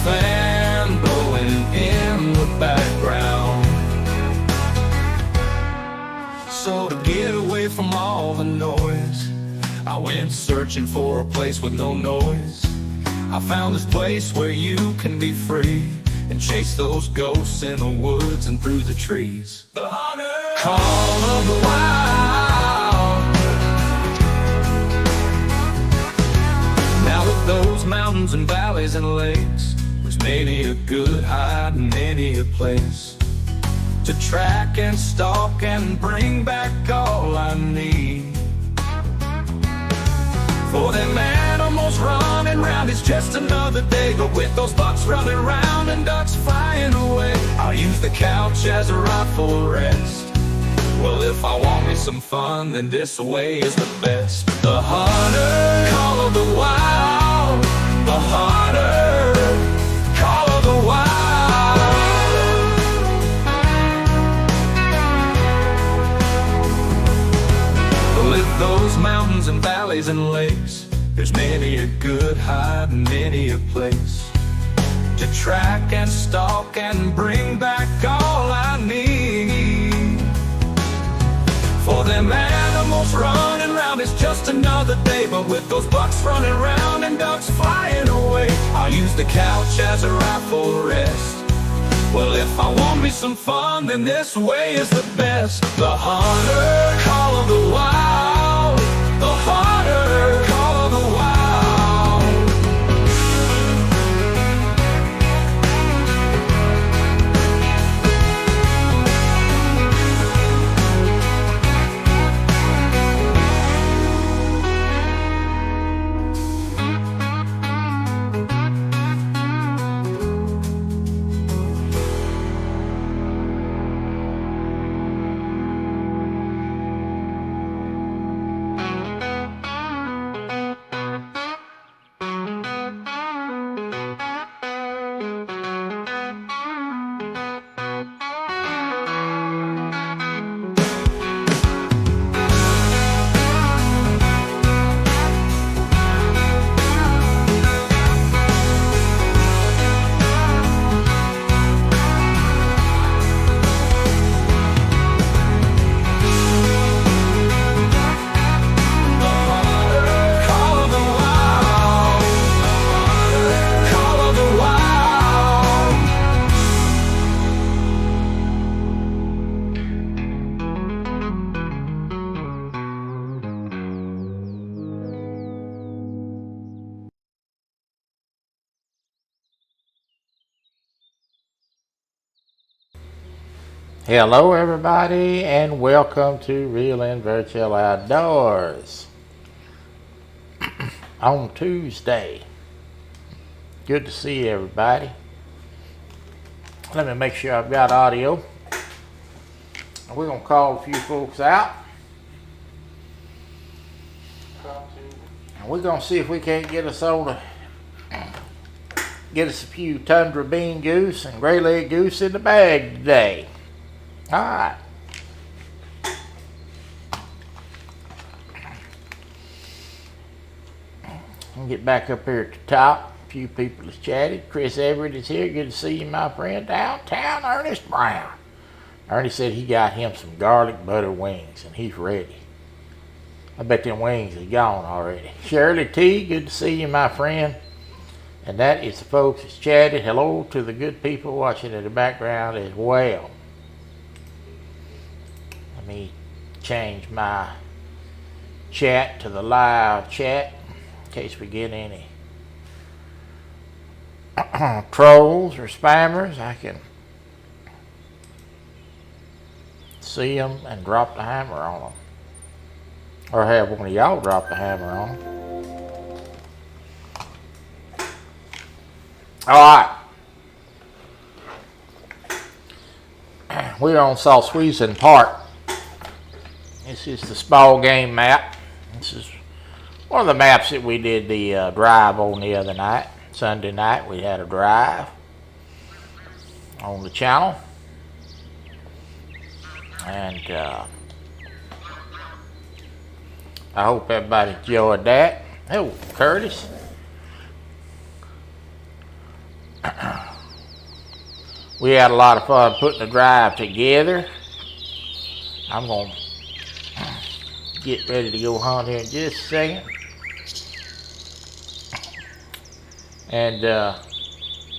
fan blowing in the background. So to get away from all the noise, I went searching for a place with no noise. I found this place where you can be free and chase those ghosts in the woods and through the trees. The hunter call of the wild. Now with those mountains and valleys and lakes, there's many a good hide and many a place to track and stalk and bring back all I need. For them animals running round, it's just another day. But with those bucks running round and ducks flying away, I'll use the couch as a rightful rest. Well, if I want me some fun, then this way is the best. The hunter call of the wild. The hunter call of the wild. With those mountains and valleys and lakes, there's many a good hide and many a place to track and stalk and bring back all I need. For them animals running round, it's just another day. But with those bucks running round and ducks flying away, I'll use the couch as a rightful rest. Well, if I want me some fun, then this way is the best. The hunter call of the wild. The hunter call of the wild. Hello everybody, and welcome to Real and Virtual Outdoors on Tuesday. Good to see everybody. Let me make sure I've got audio. We're going to call a few folks out. And we're going to see if we can't get us a few tundra bean goose and gray leg goose in the bag today. All right. I'll get back up here at the top. A few people has chatted. Chris Everett is here. Good to see you, my friend. Downtown Ernest Brown. Ernie said he got him some garlic butter wings, and he's ready. I bet them wings are gone already. Shirley T, good to see you, my friend. And that is the folks that's chatted. Hello to the good people watching in the background as well. Let me change my chat to the live chat in case we get any trolls or spammers. I can see them and drop the hammer on them, or have one of y'all drop the hammer on them. All right, we're on Salzwiesen Park. This is the small game map. This is one of the maps that we did the drive on the other night. Sunday night we had a drive on the channel. And I hope everybody enjoyed that. Oh, Curtis. We had a lot of fun putting the drive together. I'm going to get ready to go hunt here in just a second. And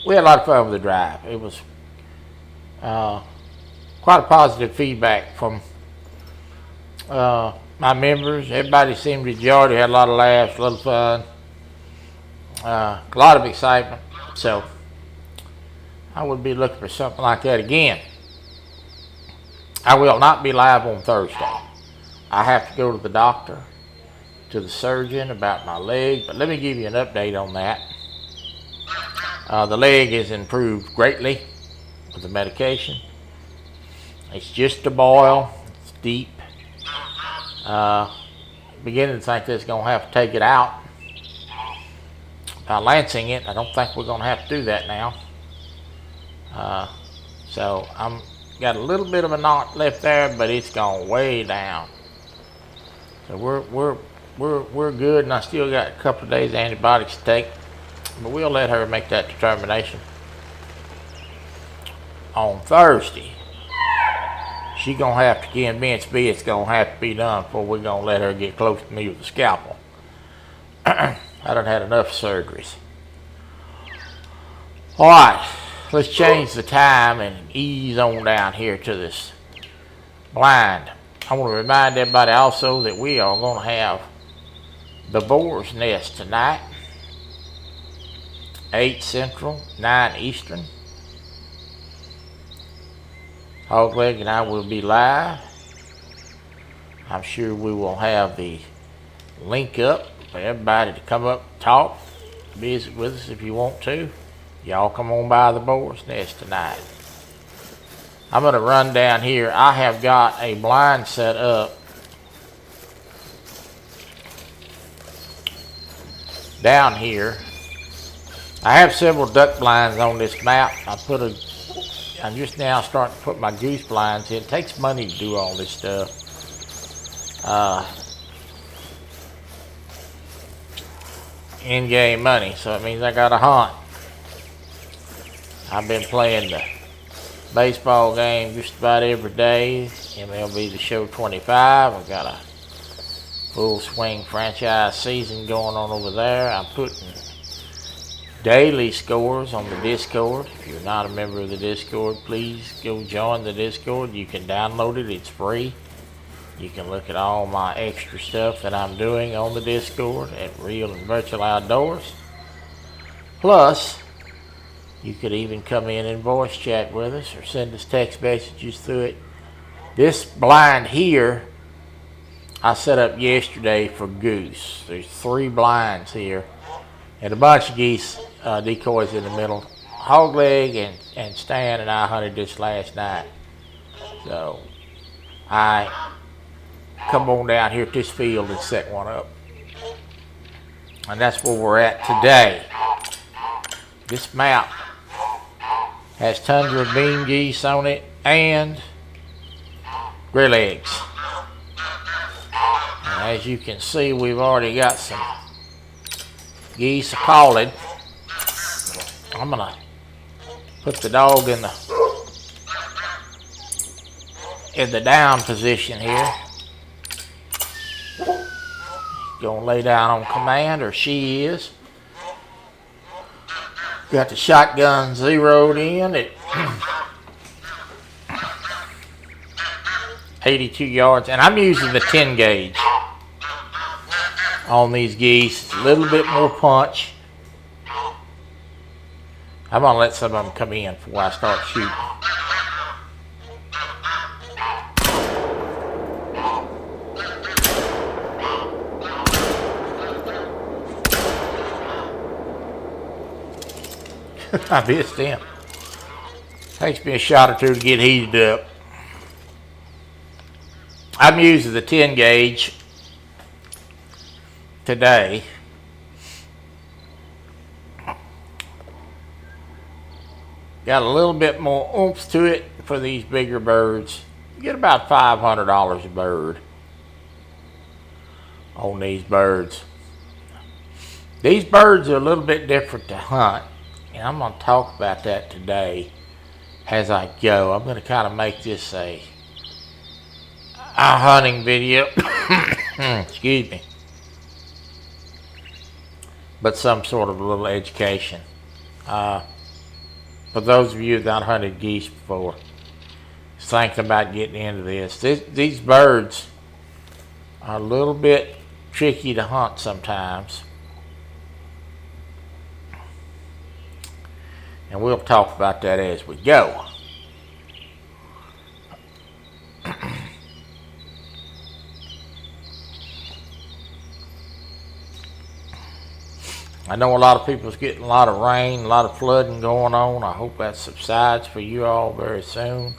we had a lot of fun with the drive. It was quite a positive feedback from my members. Everybody seemed to enjoy it. We had a lot of laughs, a lot of fun, a lot of excitement. So I would be looking for something like that again. I will not be live on Thursday. I have to go to the doctor, to the surgeon about my leg, but let me give you an update on that. The leg has improved greatly with the medication. It's just a boil. It's deep. Beginning to think that's going to have to take it out. By lancing it, I don't think we're going to have to do that now. So I'm got a little bit of a knot left there, but it's gone way down. So we're good, and I still got a couple of days antibiotics to take, but we'll let her make that determination on Thursday. She gonna have to convince me it's gonna have to be done before we're gonna let her get close to me with a scalpel. I done had enough surgeries. All right, let's change the time and ease on down here to this blind. I want to remind everybody also that we are going to have the boar's nest tonight, 8 Central, 9 Eastern. Hogleg and I will be live. I'm sure we will have the link up for everybody to come up and talk, visit with us if you want to. Y'all come on by the boar's nest tonight. I'm going to run down here. I have got a blind set up down here. I have several duck blinds on this map. I'm just now starting to put my goose blinds in. It takes money to do all this stuff. In-game money, so it means I got to hunt. I've been playing the baseball game just about every day. MLB The Show 25. I've got a full swing franchise season going on over there. I'm putting daily scores on the Discord. If you're not a member of the Discord, please go join the Discord. You can download it. It's free. You can look at all my extra stuff that I'm doing on the Discord at Real and Virtual Outdoors. Plus, you could even come in and voice chat with us or send us text messages through it. This blind here, I set up yesterday for goose. There's 3 blinds here and a bunch of geese decoys in the middle. Hogleg and Stan and I hunted this last night. So I come on down here to this field and set one up. And that's where we're at today. This map has tundra bean geese on it and grill eggs. And as you can see, we've already got some geese calling. I'm gonna put the dog in the down position here. Gonna lay down on command, or she is. Got the shotgun zeroed in at 82 yards, and I'm using the 10 gauge on these geese. A little bit more punch. I'm gonna let some of them come in before I start shooting. I missed him. Takes me a shot or two to get heated up. I'm using the 10 gauge today. Got a little bit more oomph to it for these bigger birds. You get about $500 a bird on these birds. These birds are a little bit different to hunt and I'm going to talk about that today as I go. I'm going to kind of make this a hunting video. Excuse me. But some sort of a little education. For those of you that not hunted geese before, thinking about getting into this. These birds are a little bit tricky to hunt sometimes. And we'll talk about that as we go. I know a lot of people's getting a lot of rain, a lot of flooding going on. I hope that subsides for you all very soon.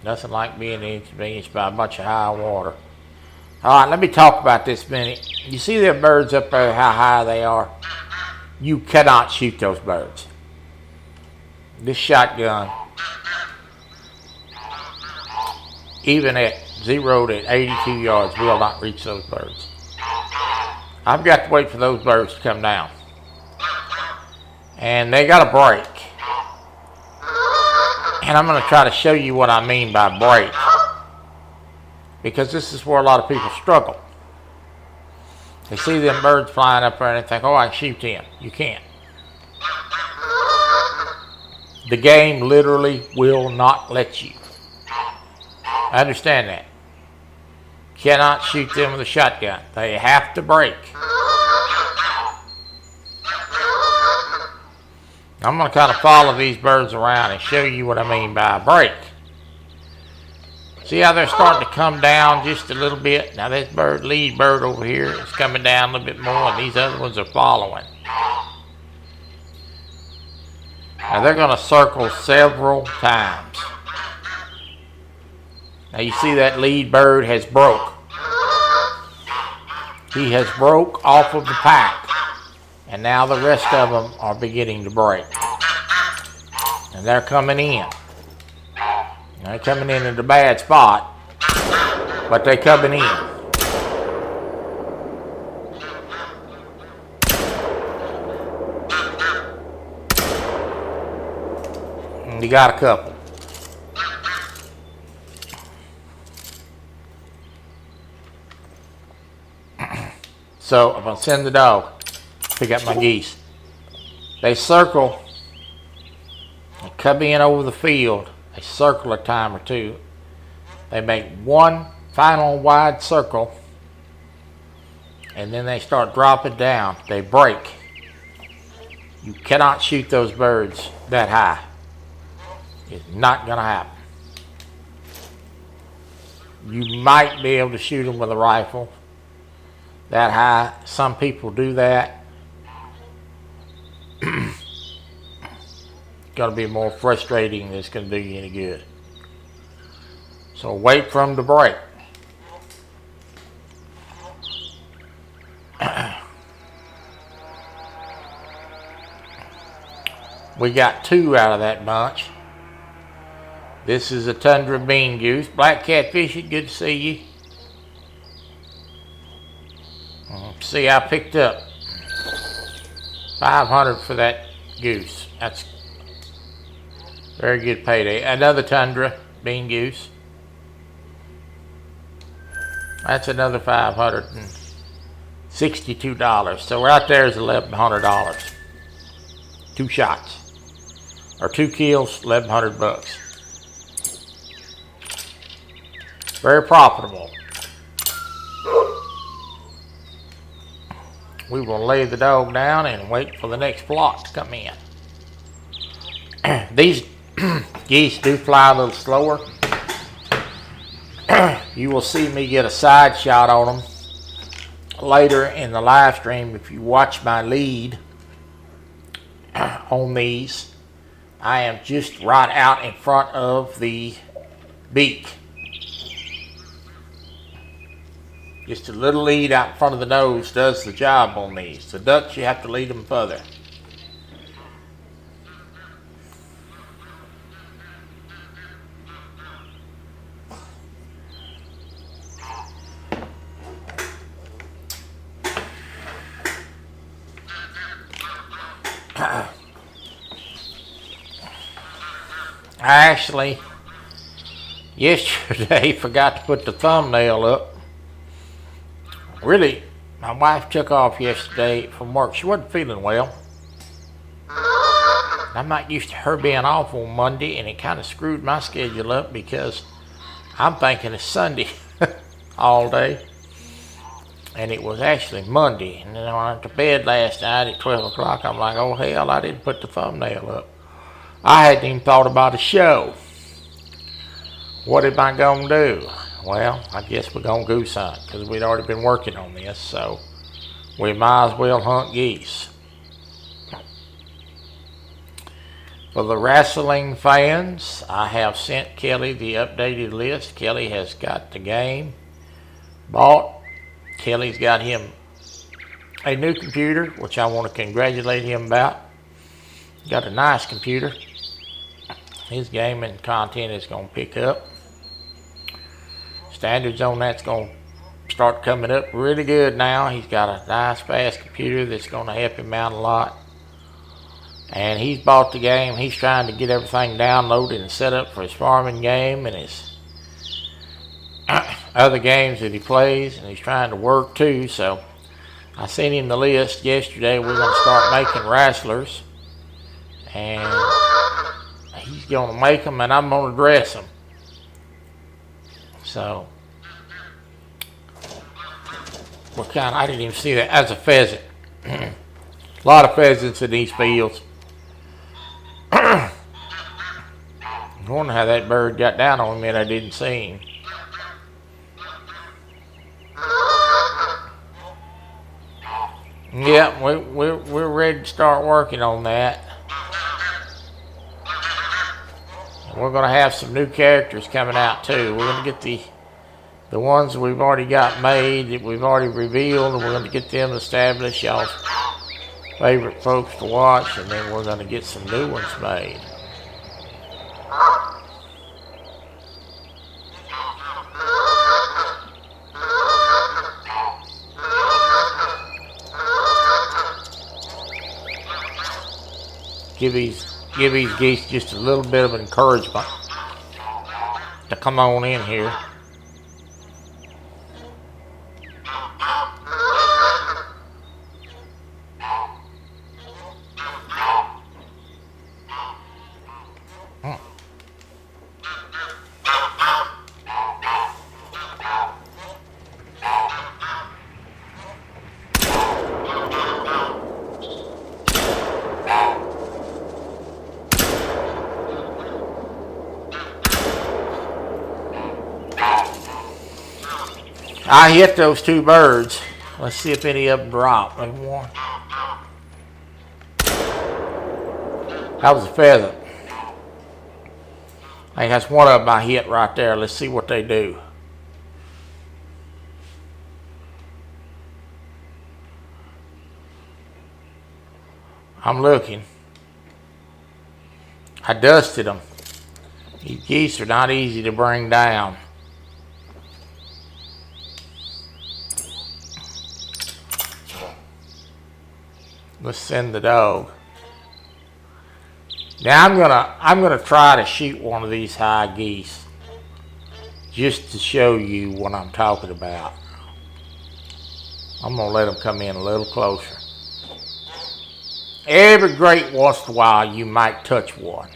Nothing like being inconvenienced by a bunch of high water. Alright, let me talk about this a minute. You see them birds up there, how high they are? You cannot shoot those birds. This shotgun, even at 0 to 82 yards, will not reach those birds. I've got to wait for those birds to come down. And they got a break. And I'm going to try to show you what I mean by break. Because this is where a lot of people struggle. They see them birds flying up there and they think, oh, I can shoot them. You can't. The game literally will not let you. I understand that. Cannot shoot them with a shotgun. They have to break. I'm going to kind of follow these birds around and show you what I mean by a break. See how they're starting to come down just a little bit? Now this lead bird over here is coming down a little bit more, and these other ones are following. Now they're going to circle several times. Now you see that lead bird has broke. He has broke off of the pack. And now the rest of them are beginning to break. And they're coming in. They're coming in at a bad spot, but they're coming in. And you got a couple. So if I send the dog, pick up my geese. They circle, they come in over the field, they circle a time or two. They make one final wide circle, and then they start dropping down. They break. You cannot shoot those birds that high. It's not going to happen. You might be able to shoot them with a rifle that high. Some people do that. Going to be more frustrating than it's going to do you any good. So wait for them to break. We got 2 out of that bunch. This is a tundra bean goose. Black catfish, good to see you. See, I picked up $500 for that goose. That's very good payday. Another tundra bean goose. That's another $562. So right there is $1,100. 2 shots. Or 2 kills, $1,100. Very profitable. We will lay the dog down and wait for the next flock to come in. These geese do fly a little slower. You will see me get a side shot on them later in the live stream. If you watch my lead on these, I am just right out in front of the beak. Just a little lead out in front of the nose does the job on these. The ducks, you have to lead them further. I actually yesterday forgot to put the thumbnail up. Really, my wife took off yesterday from work. She wasn't feeling well. I'm not used to her being off on Monday, and it kind of screwed my schedule up because I'm thinking it's Sunday all day. And it was actually Monday. And then I went to bed last night at 12 o'clock. I'm like, oh hell, I didn't put the thumbnail up. I hadn't even thought about a show. What am I going to do? Well, I guess we're going to goose hunt because we'd already been working on this. So we might as well hunt geese. For the wrestling fans, I have sent Kelly the updated list. Kelly has got the game bought. Kelly's got him a new computer, which I want to congratulate him about. Got a nice computer. His gaming content is going to pick up. Standards on that's going to start coming up really good now. He's got a nice fast computer that's going to help him out a lot. And he's bought the game. He's trying to get everything downloaded and set up for his farming game and his other games that he plays. And he's trying to work too. So I sent him the list yesterday. We're going to start making wrestlers. And he's going to make them and I'm going to dress them. So I didn't even see that. That's a pheasant. A lot of pheasants in these fields. I wonder how that bird got down on me and I didn't see him. Yeah, we're ready to start working on that. We're going to have some new characters coming out too. We're going to get the ones we've already got made, that we've already revealed, and we're going to get them established, y'all's favorite folks to watch, and then we're going to get some new ones made. Give these geese just a little bit of encouragement to come on in here. I hit those two birds. Let's see if any of them drop. Maybe one. That was a pheasant. I think that's one of them I hit right there. Let's see what they do. I'm looking. I dusted them. These geese are not easy to bring down. Let's send the dog. Now I'm gonna try to shoot one of these high geese just to show you what I'm talking about. I'm gonna let them come in a little closer. Every great once in a while you might touch one.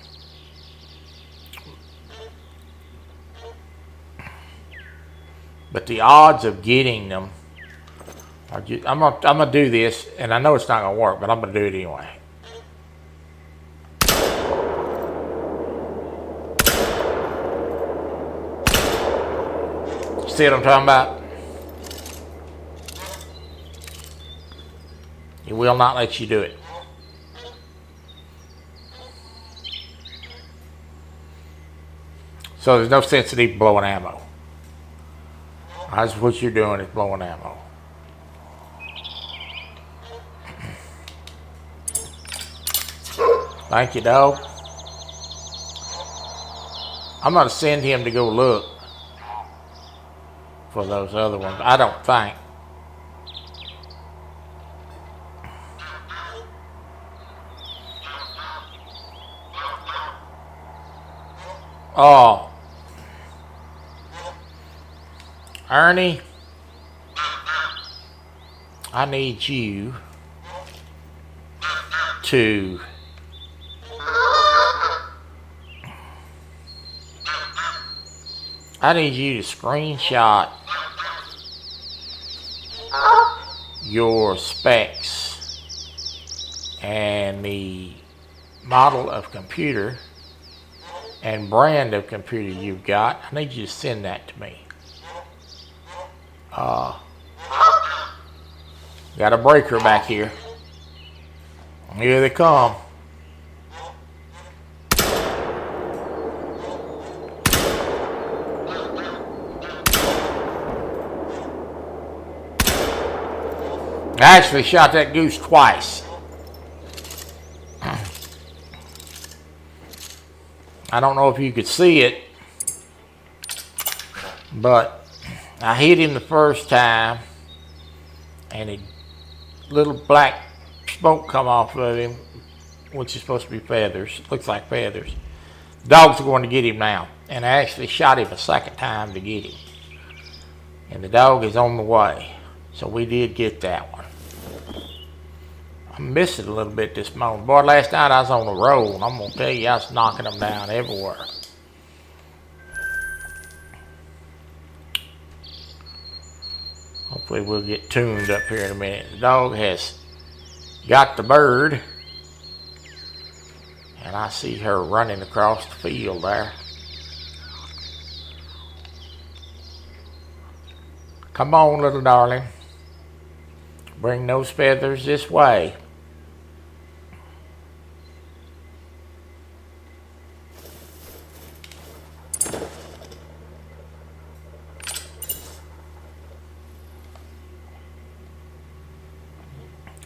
But the odds of getting them are just, I'm gonna do this, and I know it's not gonna work, but I'm gonna do it anyway. See what I'm talking about? It will not let you do it. So there's no sense in even blowing ammo. That's what you're doing, is blowing ammo. Thank you, dog. I'm going to send him to go look for those other ones. I don't think. Oh, Ernie, I need you to screenshot your specs and the model of computer and brand of computer you've got. I need you to send that to me. Got a breaker back here. Here they come. I actually shot that goose twice. I don't know if you could see it, but I hit him the first time and a little black smoke come off of him, which is supposed to be feathers. Looks like feathers. Dogs are going to get him now, and I actually shot him a second time to get him. And the dog is on the way, so we did get that one. I missed it a little bit this morning. Boy, last night I was on the road, and I'm going to tell you, I was knocking them down everywhere. Hopefully we'll get tuned up here in a minute. The dog has got the bird, and I see her running across the field there. Come on, little darling. Bring those feathers this way.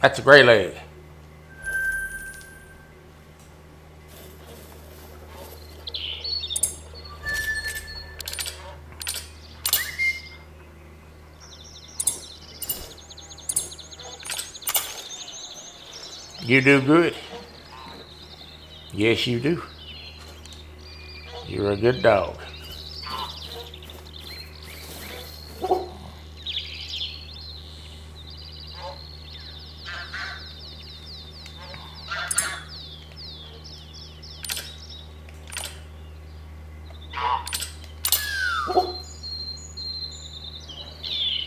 That's a gray leg. You do good. Yes, you do. You're a good dog.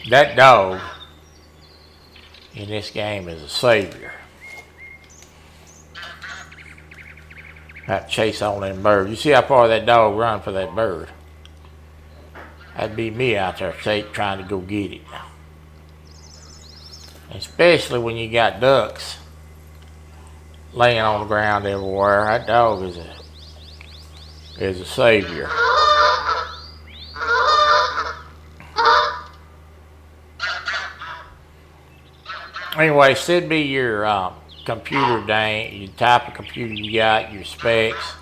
That dog in this game is a savior. That chase on them birds. You see how far that dog run for that bird? That'd be me out there trying to go get it. Especially when you got ducks laying on the ground everywhere. That dog is a savior. Anyway, send me your computer your type of computer you got, your specs,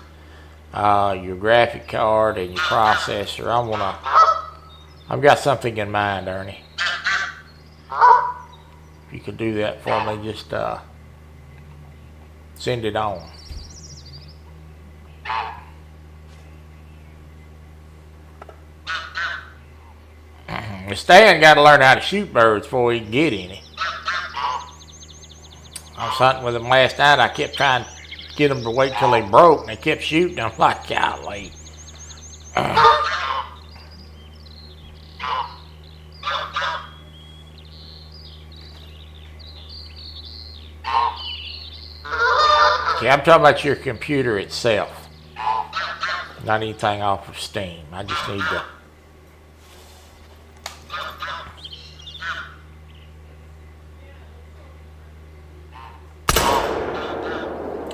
your graphic card, and your processor. I've got something in mind, Ernie. If you could do that for me, just send it on. Stan got to learn how to shoot birds before he can get any. I was hunting with them last night. I kept trying to get them to wait till they broke, and they kept shooting. I'm like, golly. Okay, I'm talking about your computer itself, not anything off of Steam. I just need to.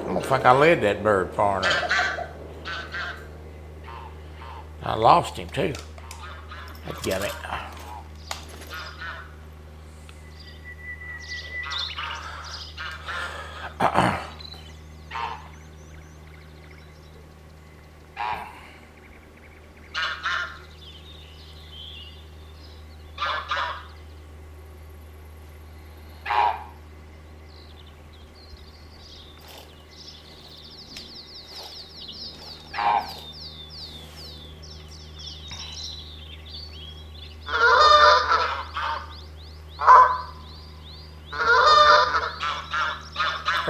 I don't think I led that bird far enough. I lost him too. Damn it.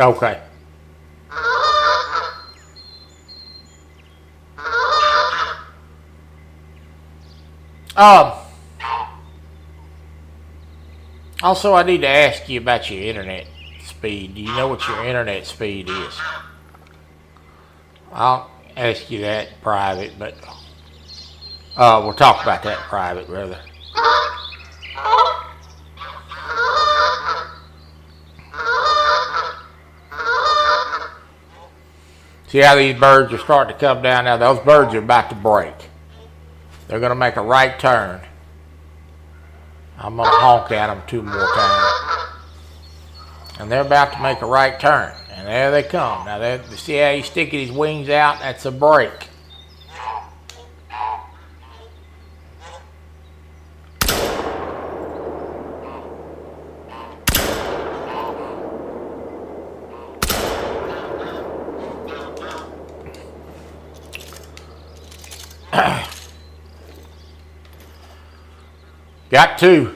Okay. Also, I need to ask you about your internet speed. Do you know what your internet speed is? I'll ask you that in private, but we'll talk about that in private, rather. See how these birds are starting to come down now? Those birds are about to break. They're going to make a right turn. I'm going to honk at them 2 more times. And they're about to make a right turn. And there they come. Now, see how he's sticking his wings out? That's a break. Got 2.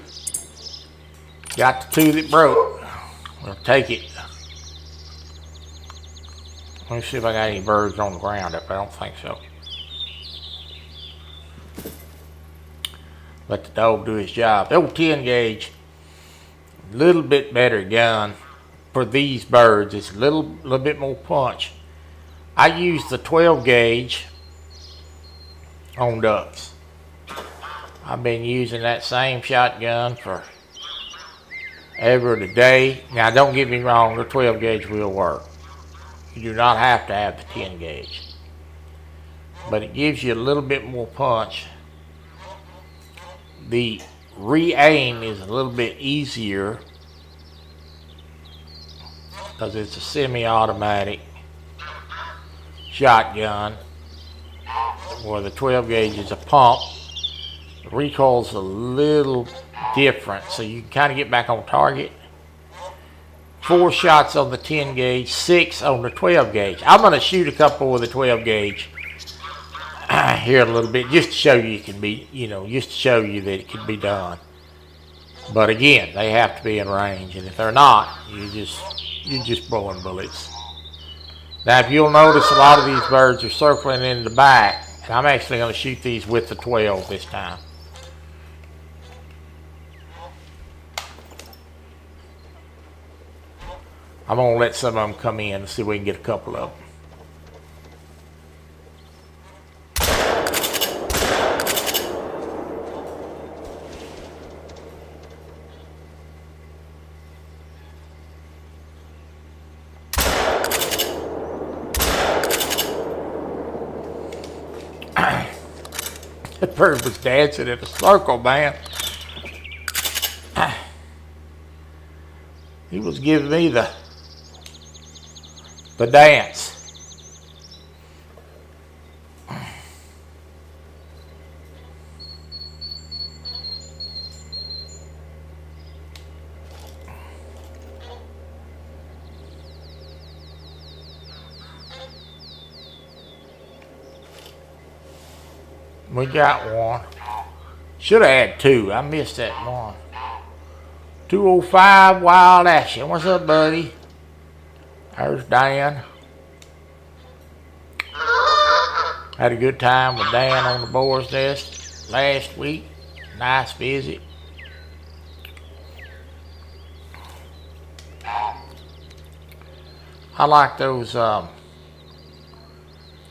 Got the 2 that broke. We'll take it. Let me see if I got any birds on the ground up. I don't think so. Let the dog do his job. The old 10 gauge, a little bit better gun for these birds. It's a little bit more punch. I use the 12 gauge on ducks. I've been using that same shotgun for ever today. Now, don't get me wrong, the 12 gauge will work. You do not have to have the 10 gauge. But it gives you a little bit more punch. The re-aim is a little bit easier because it's a semi-automatic shotgun, where the 12 gauge is a pump. The recoil's a little different, so you can kind of get back on target. 4 shots on the 10 gauge, 6 on the 12 gauge. I'm going to shoot a couple with the 12 gauge here in a little bit, just to show you it can be, just to show you that it can be done. But again, they have to be in range, and if they're not, you're just blowing bullets. Now, if you'll notice, a lot of these birds are circling in the back, and I'm actually going to shoot these with the 12 this time. I'm going to let some of them come in and see if we can get a couple of them. That bird was dancing in a circle, man. He was giving me the dance. We got one. Should have had 2. I missed that one. 205 Wild Action. What's up, buddy? There's Dan. Had a good time with Dan on the boar's nest last week. Nice visit. I like those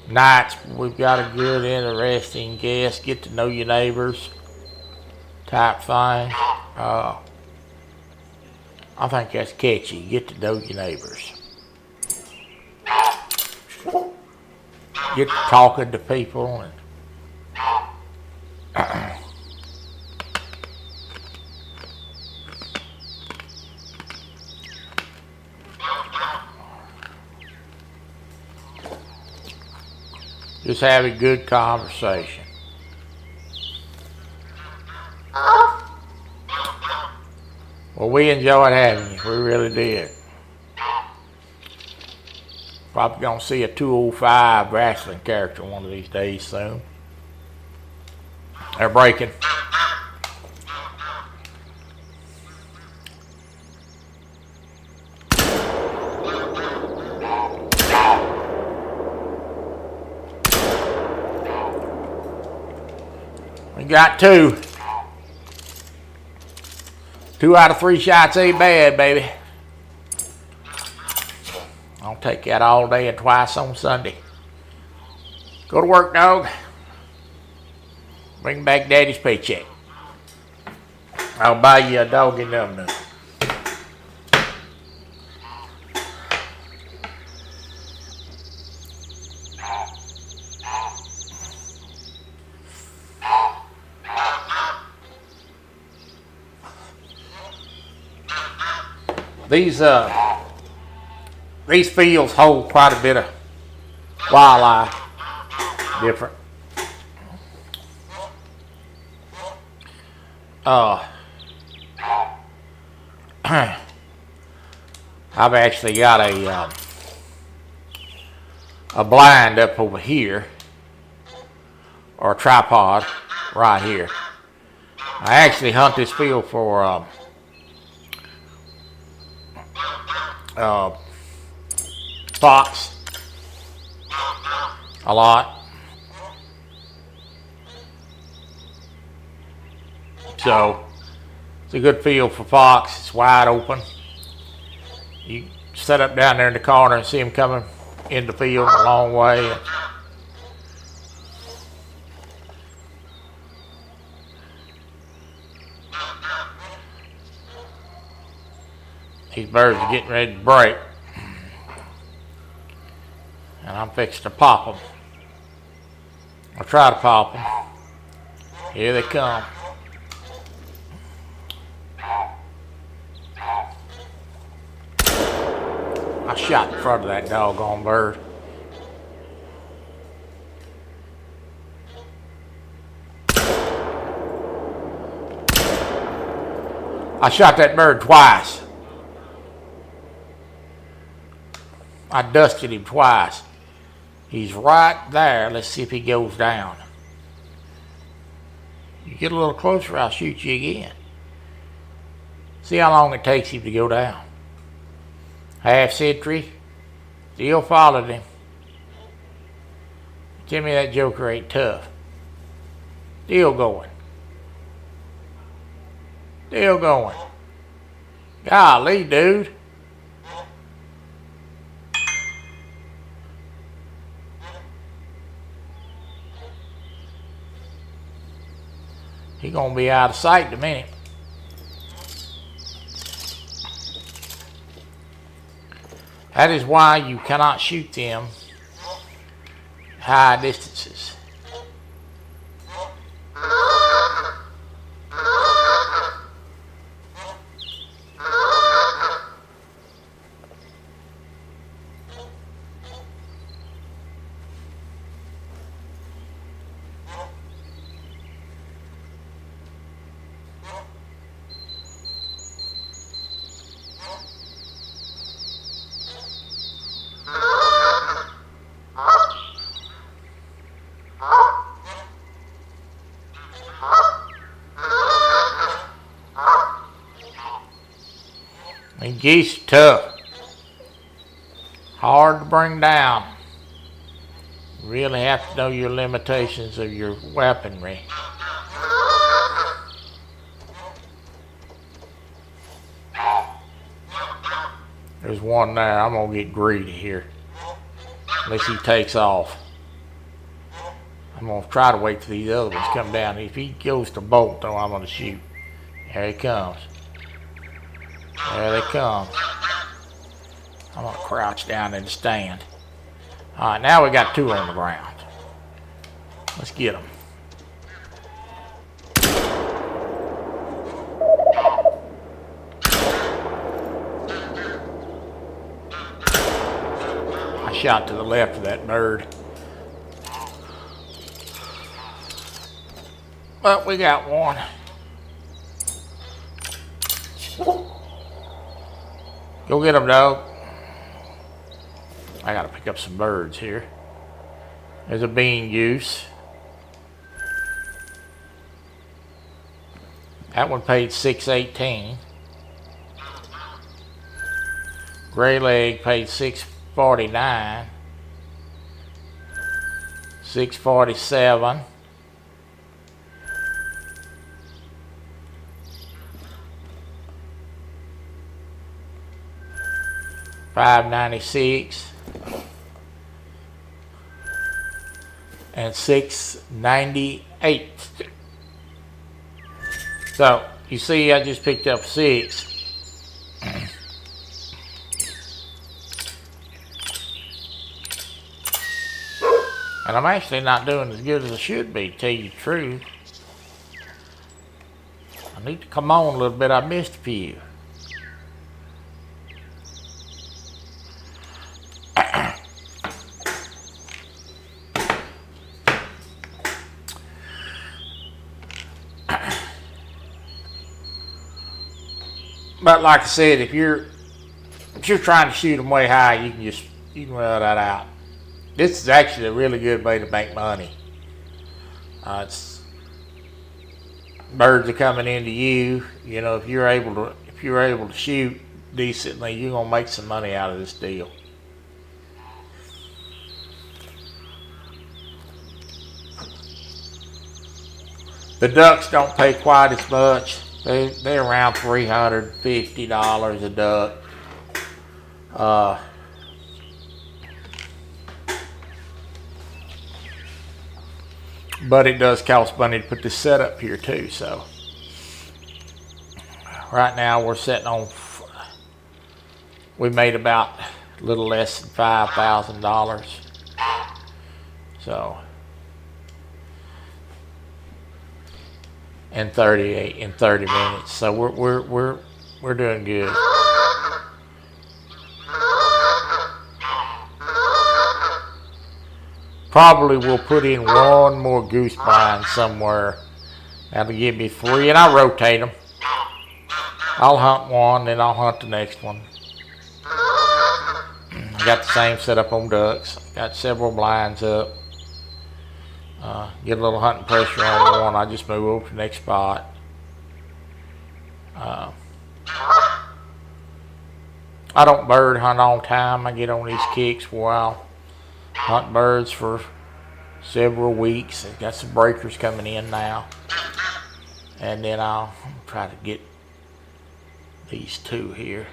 nights we've got a good, interesting guest, get to know your neighbors type thing. I think that's catchy. Get to know your neighbors. Get to talking to people and just have a good conversation. Well, we enjoyed having you. We really did. Probably gonna see a 205 wrestling character one of these days soon. They're breaking. got 2. 2 out of 3 shots ain't bad, baby. I'll take that all day and twice on Sunday. Go to work, dog. Bring back Daddy's paycheck. I'll buy you a dog and nut. These fields hold quite a bit of wildlife. Different. I've actually got a blind up over here, or a tripod right here. I actually hunt this field for fox a lot. So it's a good field for fox. It's wide open. You set up down there in the corner and see them coming in the field a long way. These birds are getting ready to break. And I'm fixing to pop them. I'll try to pop them. Here they come. I shot in front of that doggone bird. I shot that bird twice. I dusted him twice. He's right there. Let's see if he goes down. You get a little closer, I'll shoot you again. See how long it takes him to go down. Half century, still followed him. Tell me that joker ain't tough. Still going. Still going. Golly, dude. He gonna be out of sight in a minute. That is why you cannot shoot them high distances. And geese are tough. Hard to bring down. You really have to know your limitations of your weaponry. There's one there. I'm gonna get greedy here. Unless he takes off. I'm gonna try to wait for these other ones to come down. If he goes to bolt though, I'm gonna shoot. There he comes. There they come. I'm gonna crouch down in the stand. Alright, now we got 2 on the ground. Let's get them. I shot to the left of that bird. But we got one. Go get them, dog. I gotta pick up some birds here. There's a bean goose. That one paid $6.18. Gray leg paid $6.49. $6.47. $5.96 and $6.98. So you see, I just picked up 6. And I'm actually not doing as good as I should be, to tell you the truth. I need to come on a little bit. I missed a few. But like I said, if you're trying to shoot them way high, you can wear that out. This is actually a really good way to make money. Birds are coming into you. You know, if you're able to shoot decently, you're gonna make some money out of this deal. The ducks don't pay quite as much. They're around $350 a duck. But it does cost money to put this setup here too. So right now we're sitting on. We made about a little less than $5,000. So in 30 minutes. So we're doing good. Probably will put in one more goose blind somewhere. That'll give me 3, and I rotate them. I'll hunt one, then I'll hunt the next one. I got the same setup on ducks. Got several blinds up. Get a little hunting pressure on one. I just move over to the next spot. I don't bird hunt all the time. I get on these kicks for a while. Hunt birds for several weeks. I've got some breakers coming in now. And then I'll try to get these 2 here.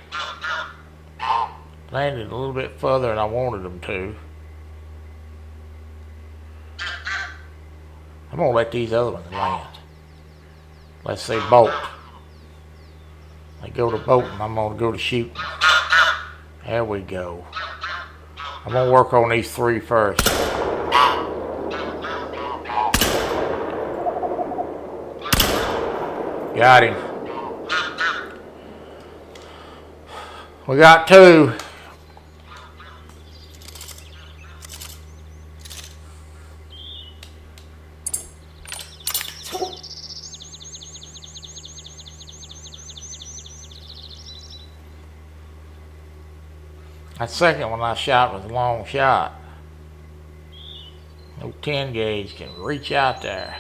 Landed a little bit further than I wanted them to. I'm going to let these other ones land. Let's say bolt. They go to bolting, I'm going to go to shooting. There we go. I'm going to work on these 3 first. Got him. We got 2. That second one I shot was a long shot. No 10 gauge can reach out there.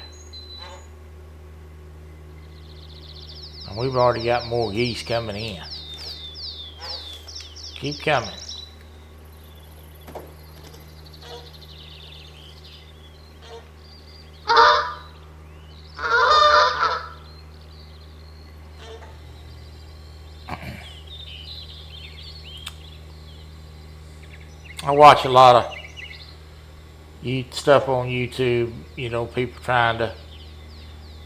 And we've already got more geese coming in. Keep coming. I watch a lot of stuff on YouTube, you know, people trying to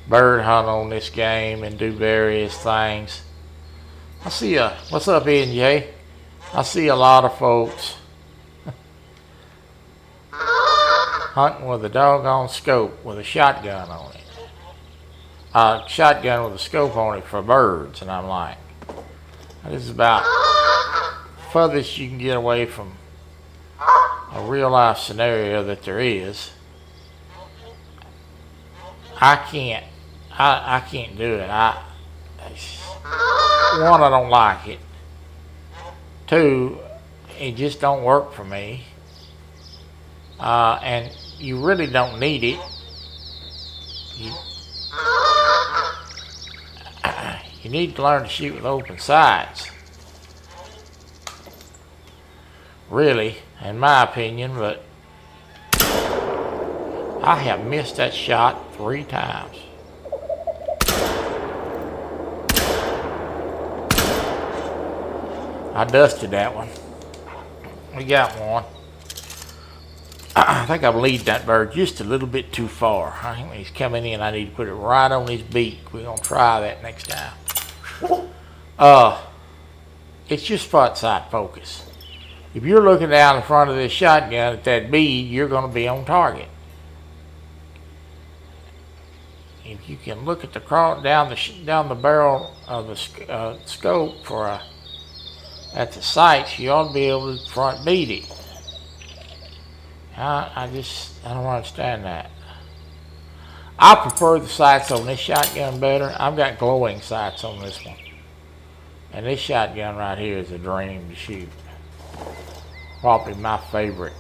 bird hunt on this game and do various things. I see what's up, NJ? I see a lot of folks hunting with a doggone scope with a shotgun on it. A shotgun with a scope on it for birds, and I'm like, this is about furthest you can get away from a real life scenario that there is. I can't do it. One, I don't like it. 2, it just don't work for me. And you really don't need it. You need to learn to shoot with open sights. Really, in my opinion, but I have missed that shot 3 times. I dusted that one. We got one. I think I'm leading that bird just a little bit too far. I think when he's coming in, I need to put it right on his beak. We're gonna try that next time. It's just front sight focus. If you're looking down in front of this shotgun at that bead, you're gonna be on target. If you can look at the down the barrel of the scope for at the sights, you ought to be able to front bead it. I don't understand that. I prefer the sights on this shotgun better. I've got glowing sights on this one. And this shotgun right here is a dream to shoot. Probably my favorite.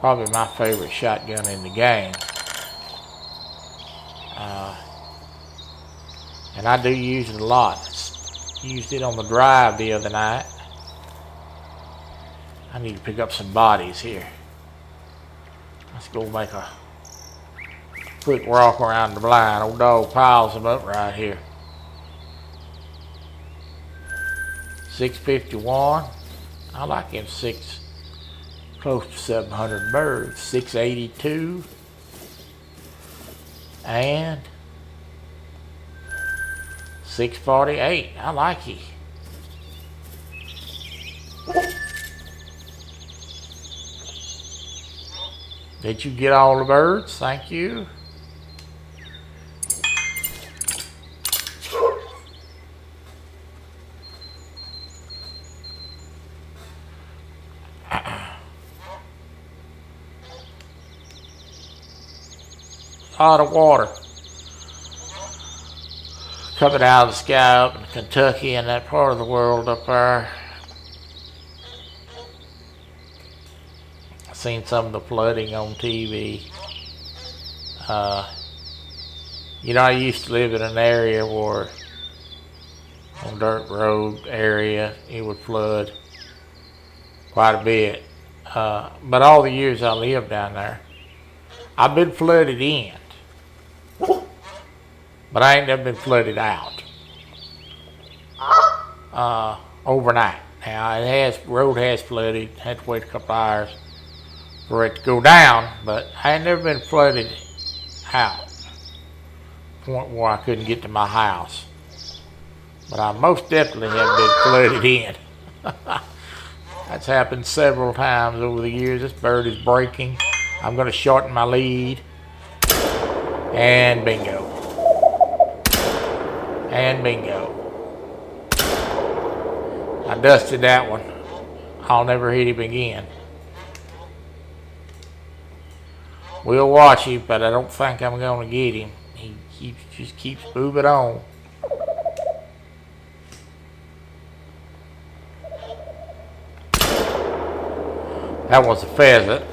Probably my favorite shotgun in the game. And I do use it a lot. Used it on the drive the other night. I need to pick up some bodies here. Let's go make a quick walk around the blind. Old dog piles them up right here. 651. I like them close to 700 birds. 682. And 648. I like it. Did you get all the birds? Thank you. A lot of water coming out of the sky up in Kentucky and that part of the world up there. I've seen some of the flooding on TV. You know, I used to live in an area where on dirt road area it would flood quite a bit. But all the years I lived down there, I've been flooded in. But I ain't never been flooded out overnight. Now road has flooded. Had to wait a couple hours for it to go down, but I ain't never been flooded out. Point where I couldn't get to my house. But I most definitely have been flooded in. That's happened several times over the years. This bird is breaking. I'm going to shorten my lead. And bingo. And bingo. I dusted that one. I'll never hit him again. We'll watch him, but I don't think I'm going to get him. He just keeps moving on. That was a pheasant.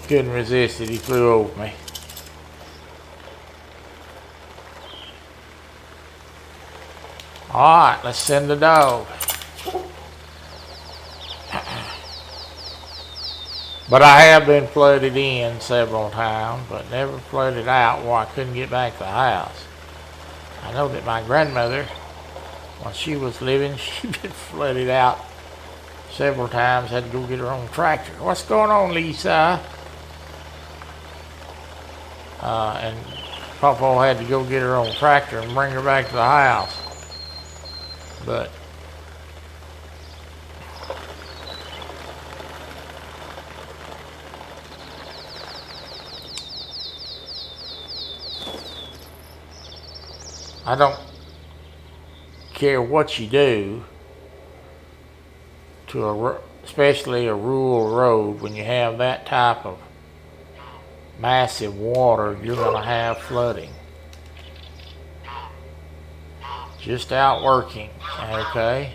Couldn't resist it. He flew over me. Alright, let's send the dog. But I have been flooded in several times, but never flooded out where I couldn't get back to the house. I know that my grandmother, when she was living, she'd been flooded out several times, had to go get her own tractor. What's going on, Lisa? And Papa had to go get her own tractor and bring her back to the house. But I don't care what you do to especially a rural road. When you have that type of massive water, you're going to have flooding. Just out working, okay?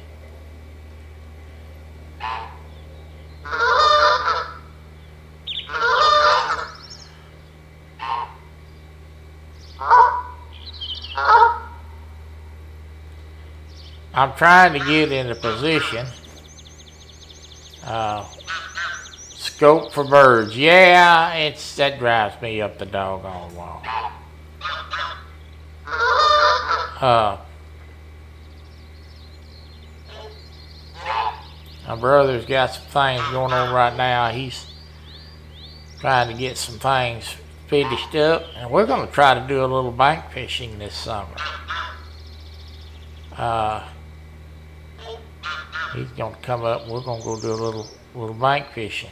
I'm trying to get in a position. Scope for birds. Yeah, that drives me up the doggone wall. My brother's got some things going on right now. He's trying to get some things finished up, and we're going to try to do a little bank fishing this summer. He's going to come up and we're going to go do a little bank fishing.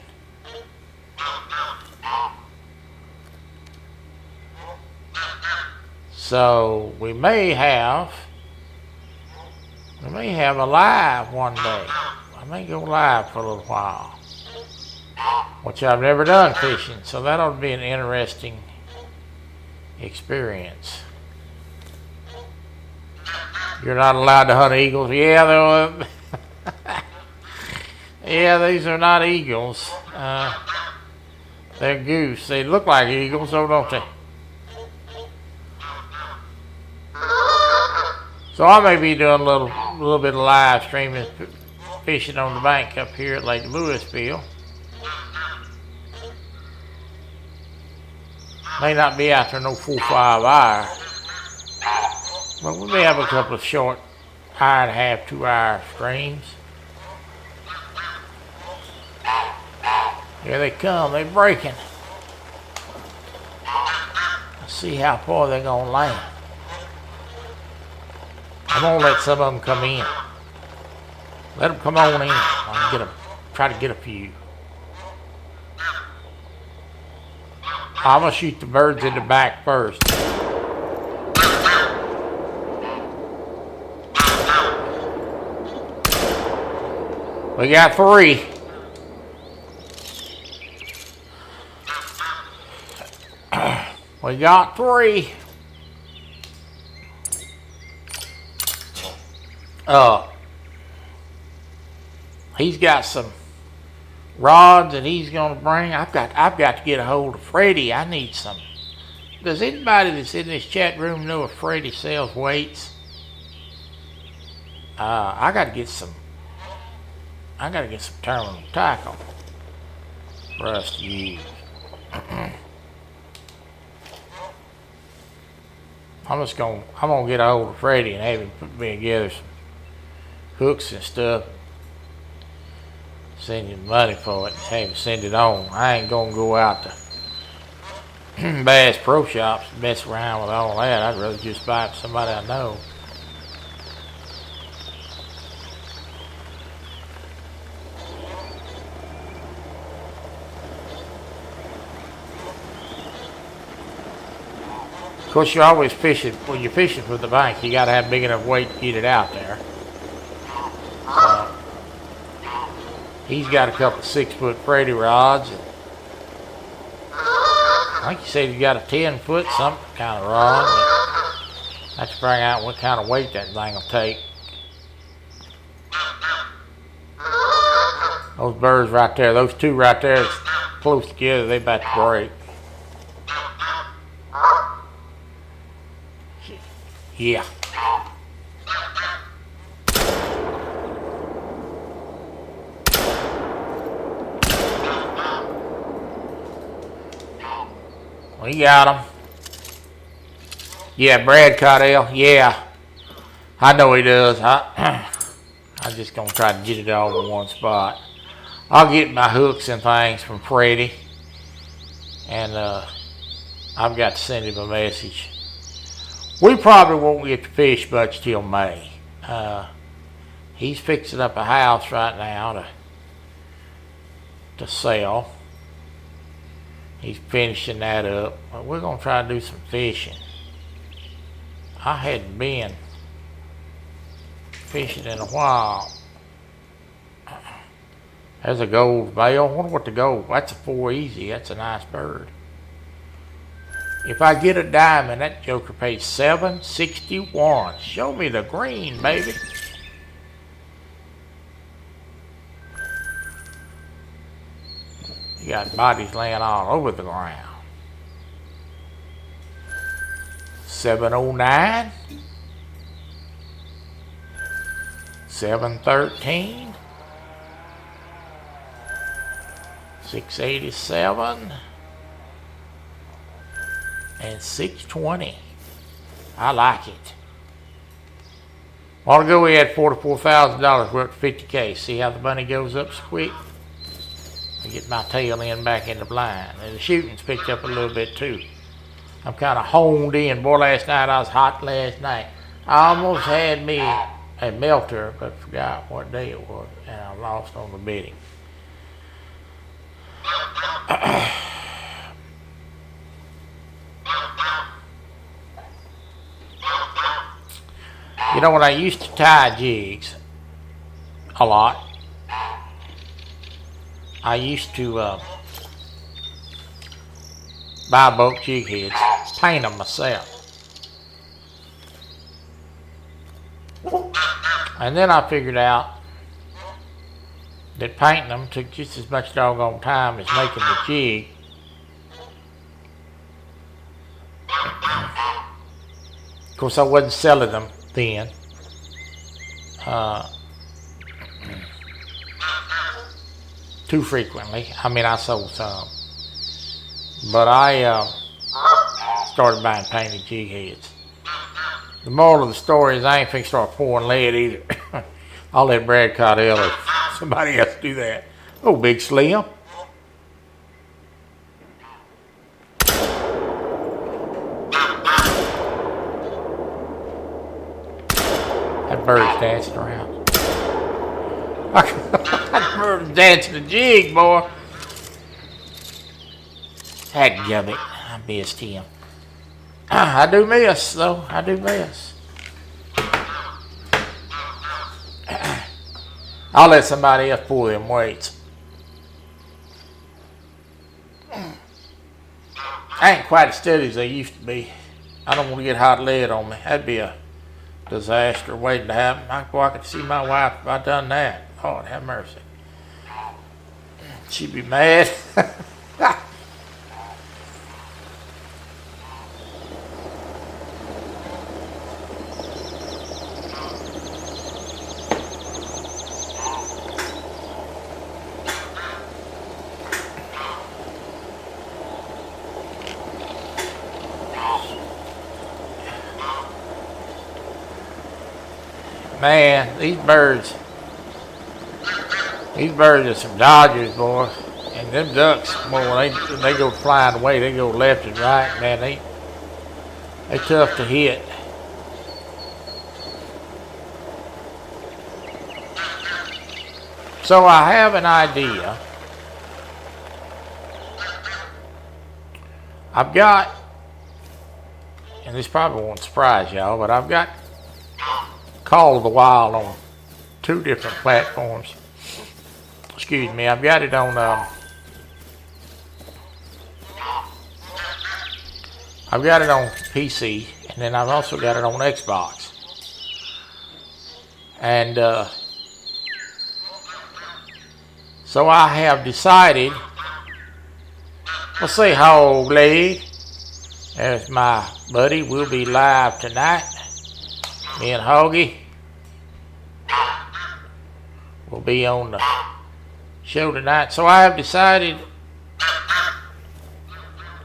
So we may have a live one day. I may go live for a little while, which I've never done fishing, so that'll be an interesting experience. You're not allowed to hunt eagles. Yeah, yeah, these are not eagles. They're goose. They look like eagles, though, don't they? So I may be doing a little bit of live streaming fishing on the bank up here at Lake Louisville. May not be out there no 4-5 hour, but we may have a couple of short 1.5 to 2 hour streams. Here they come, they're breaking. Let's see how far they're gonna land. I'm gonna let some of them come in. Let them come on in. I'll get them, try to get a few. I'm gonna shoot the birds in the back first. We got 3. We got 3. He's got some rods that he's gonna bring. I've got to get a hold of Freddie. I need some. Does anybody that's in this chat room know if Freddie sells weights? I gotta get some terminal tackle for us to use. I'm gonna get a hold of Freddie and have him put me together some hooks and stuff. Send him money for it and have him send it on. I ain't gonna go out to Bass Pro Shops and mess around with all that. I'd rather just buy it from somebody I know. Of course, you're always fishing. When you're fishing for the bank, you got to have big enough weight to get it out there. He's got a couple 6-foot Freddy rods. And I think he said he got a 10-foot something kind of rod. I have to figure out what kind of weight that thing will take. Those birds right there, those two right there, that's close together, they about to break. Yeah. We got him. Yeah, Brad Cotdale. Yeah. I know he does. I'm just going to try to get it all in one spot. I'll get my hooks and things from Freddie. And I've got to send him a message. We probably won't get to fish much till May. He's fixing up a house right now to sell. He's finishing that up. But we're going to try to do some fishing. I hadn't been fishing in a while. There's a gold bale. I wonder what the gold. That's a 4 easy. That's a nice bird. If I get a diamond, that joker pays $7.61. Show me the green, baby. You got bodies laying all over the ground. 709. 713. 687. And 620. I like it. A while ago we had $44,000 worth of 50K. See how the money goes up so quick? I get my tail end back in the blind. And the shooting's picked up a little bit too. I'm kind of honed in. Boy, last night I was hot last night. I almost had me a melter, but forgot what day it was, and I lost on the bidding. You know, when I used to tie jigs a lot, I used to buy bulk jig heads, paint them myself. And then I figured out that painting them took just as much doggone time as making the jig. Of course, I wasn't selling them then. Too frequently. I mean, I sold some. But I started buying painted jig heads. The moral of the story is I ain't finna start pouring lead either. I'll let Brad Cottle or somebody else do that. Oh, Big Slim. That bird's dancing around. That bird's dancing a jig, boy. Dadgummit, I missed him. I do miss, though. I do miss. I'll let somebody else pull them weights. I ain't quite as steady as they used to be. I don't want to get hot lead on me. That'd be a disaster waiting to happen. I could see my wife if I done that. Lord have mercy. She'd be mad. Man, these birds are some dodgers, boy. And them ducks, boy, when they go flying away, they go left and right, man. They tough to hit. So I have an idea. I've got, and this probably won't surprise y'all, but I've got Call of the Wild on 2 different platforms. Excuse me, I've got it on PC, and then I've also got it on Xbox. And so I have decided, let's say Hog Leg, as my buddy, will be live tonight. Me and Hoggy will be on the show tonight. So I have decided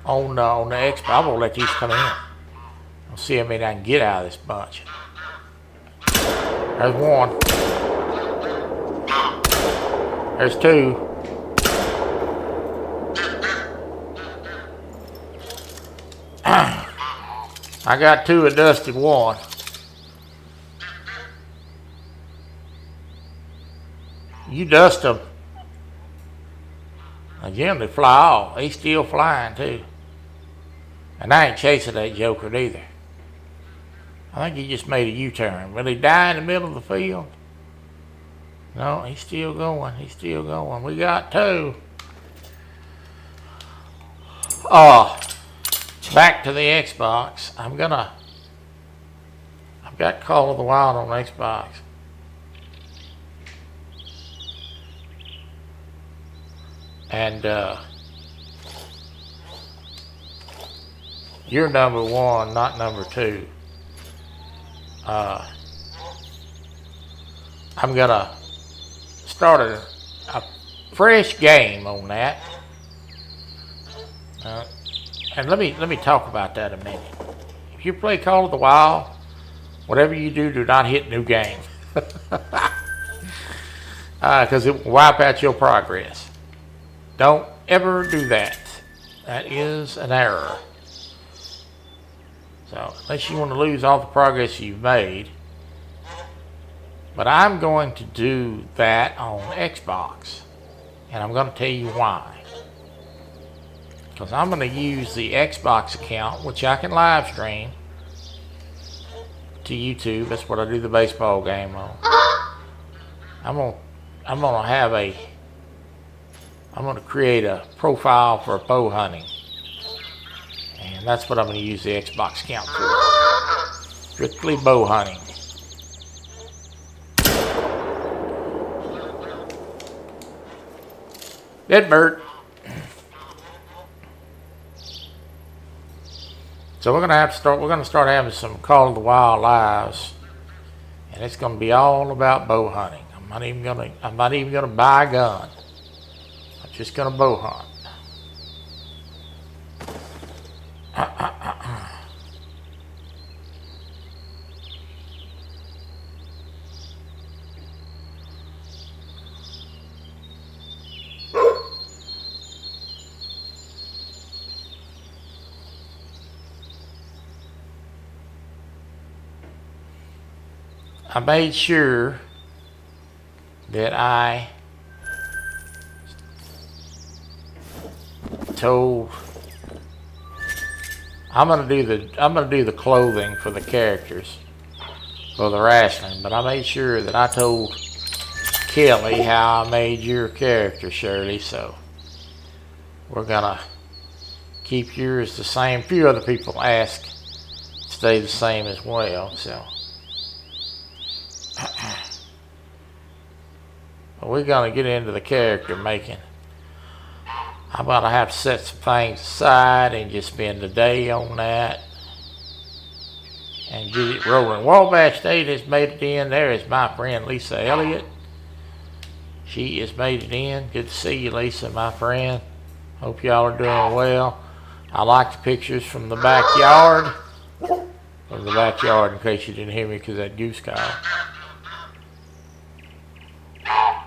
on the Xbox, I'm gonna let these come in. I'll see how many I can get out of this bunch. There's one. There's 2. I got 2 of Dusty 1. You dust them, they generally fly off. He's still flying too. And I ain't chasing that joker neither. I think he just made a U-turn. Will he die in the middle of the field? No, he's still going. He's still going. We got 2. Back to the Xbox. I've got Call of the Wild on Xbox. And you're number 1, not number 2. I'm gonna start a fresh game on that. And let me talk about that a minute. If you play Call of the Wild, Whatever you do, do not hit new game. Because it will wipe out your progress. Don't ever do that. That is an error. So, unless you want to lose all the progress you've made. But I'm going to do that on Xbox. And I'm going to tell you why. Because I'm going to use the Xbox account, which I can live stream to YouTube. That's what I do the baseball game on. I'm going to create a profile for bow hunting. And that's what I'm going to use the Xbox account for. Strictly bow hunting. Dead bird. So we're gonna start having some Call of the Wild lives, and it's gonna be all about bow hunting. I'm not even gonna buy a gun. I'm just gonna bow hunt. I made sure that I told I'm gonna do the clothing for the characters for the wrestling, but I made sure that I told Kelly how I made your character, Shirley, so we're gonna keep yours the same. A few other people ask to stay the same as well, so we're going to get into the character making. I'm going to have to set some things aside and just spend the day on that and get it rolling. Wabash State has made it in. There is my friend Lisa Elliott. She has made it in. Good to see you, Lisa, my friend. Hope y'all are doing well. I like the pictures from the backyard. From the backyard, in case you didn't hear me because that goose call.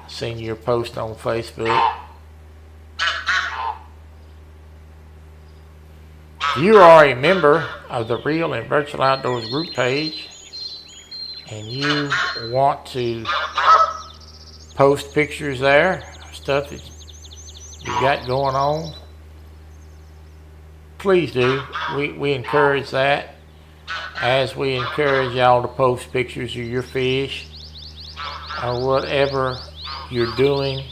Seen your post on Facebook. If you are a member of the Real and Virtual Outdoors group page and you want to post pictures there of stuff that you got going on, please do. We encourage that, as we encourage y'all to post pictures of your fish or whatever you're doing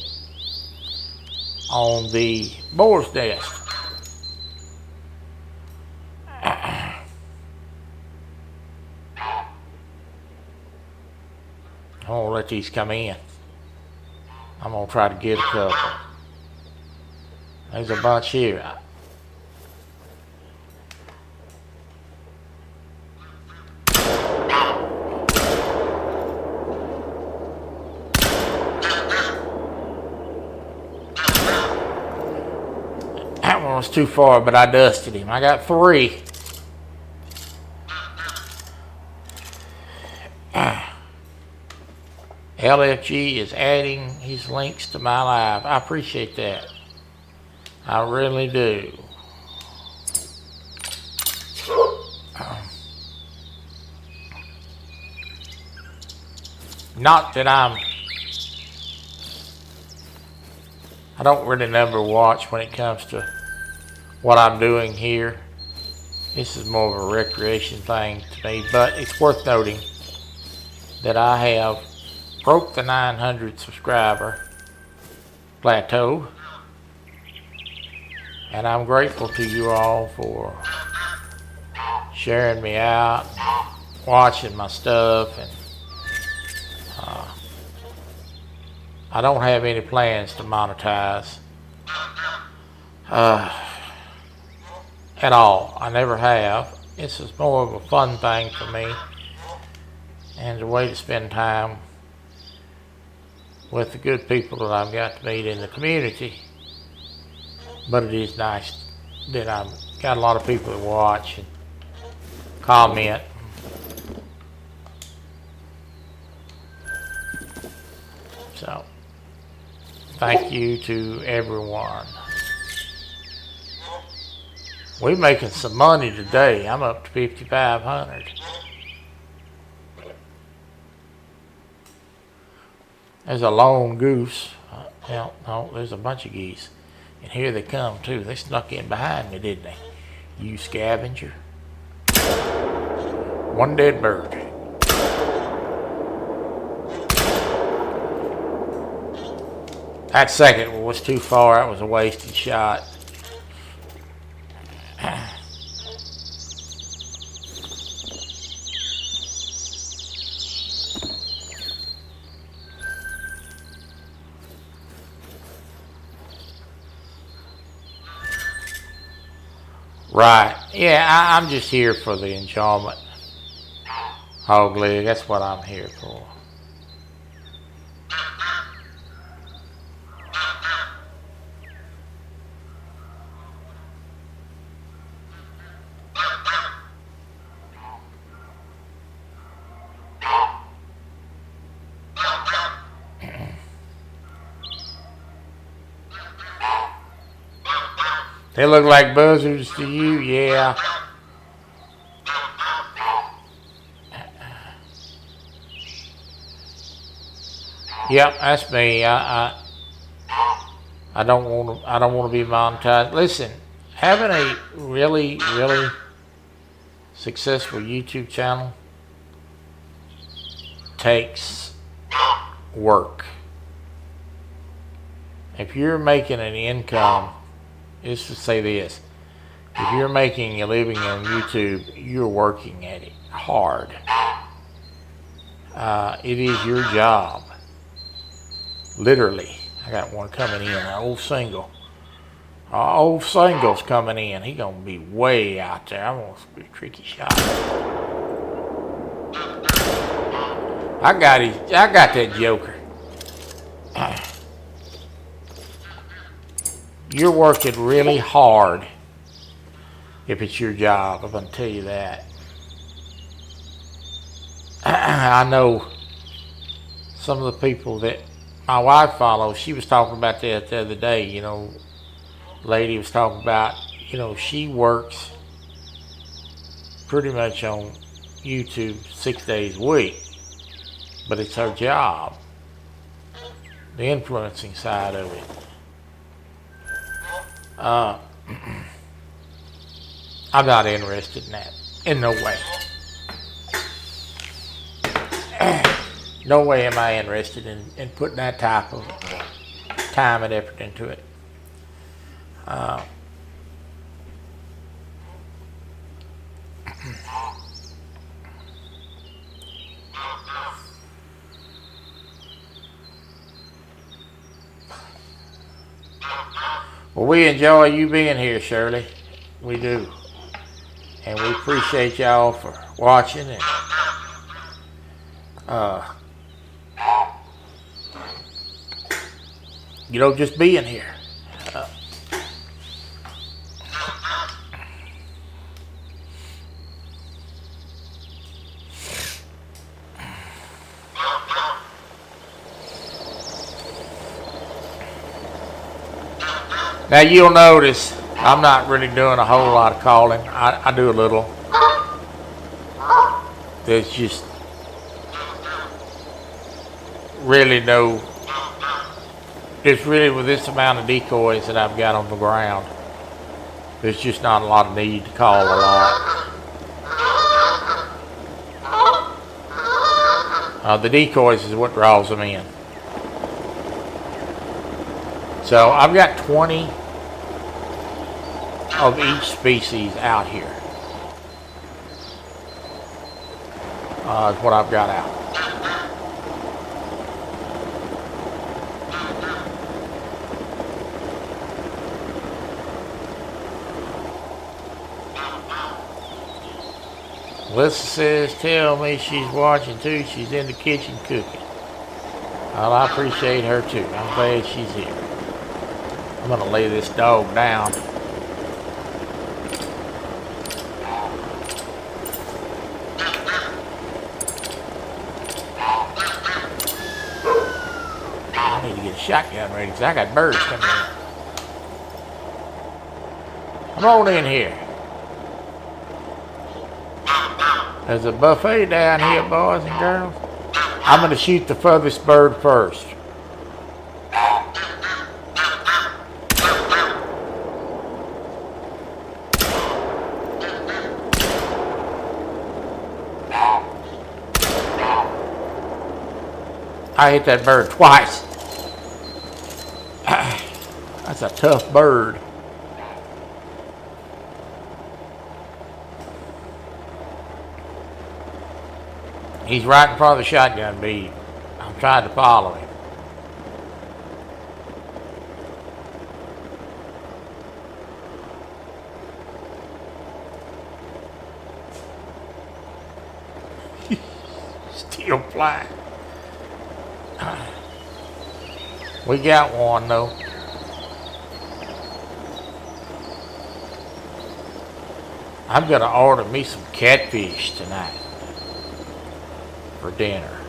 on the boar's desk. I'm gonna let these come in. I'm gonna try to get a couple. There's a bunch here. That one was too far, but I dusted him. I got 3. LFG is adding his links to my live. I appreciate that. I really do. Not that I don't really never watch when it comes to what I'm doing here. This is more of a recreation thing to me, but it's worth noting that I have broke the 900 subscriber plateau, and I'm grateful to you all for sharing me out, watching my stuff, and I don't have any plans to monetize at all. I never have. This is more of a fun thing for me and a way to spend time with the good people that I've got to meet in the community. But it is nice that I've got a lot of people that watch and comment, So, thank you to everyone. We're making some money today. I'm up to 5,500. There's a lone goose. No, there's a bunch of geese. And here they come too. They snuck in behind me, didn't they? You scavenger. One dead bird. That second one was too far. That was a wasted shot. Right. Yeah, I'm just here for the enjoyment. Hog leg, that's what I'm here for. They look like buzzards to you, yeah. Yep, that's me. I don't want to be monetized. Listen, having a really successful YouTube channel takes work. If you're making an income, let's just say this: if you're making a living on YouTube, you're working at it hard. It is your job. Literally. I got one coming in, an old single. Old single's coming in. He gonna be way out there. I'm gonna be a tricky shot. I got that joker. You're working really hard if it's your job. I'm gonna tell you that. I know some of the people that my wife follows. She was talking about that the other day. You know, lady was talking about, you know, she works pretty much on YouTube 6 days a week, but it's her job, the influencing side of it. I'm not interested in that, in no way. No way am I interested in putting that type of time and effort into it. Well, we enjoy you being here, Shirley. We do. And we appreciate y'all for watching and you know, just being here. Now you'll notice I'm not really doing a whole lot of calling. I do a little. There's just really no, it's really with this amount of decoys that I've got on the ground, there's just not a lot of need to call a lot. The decoys is what draws them in. So I've got 20 of each species out here. Is what I've got out. Melissa says, tell me she's watching too. She's in the kitchen cooking. Well, I appreciate her too. I'm glad she's here. I'm going to lay this dog down. the shotgun ready because I got birds coming in. Come on in here. There's a buffet down here, boys and girls. I'm going to shoot the furthest bird first. I hit that bird twice. That's a tough bird. He's right in front of the shotgun bead. I'm trying to follow him. Still flying. We got one though. I'm gonna order me some catfish tonight for dinner.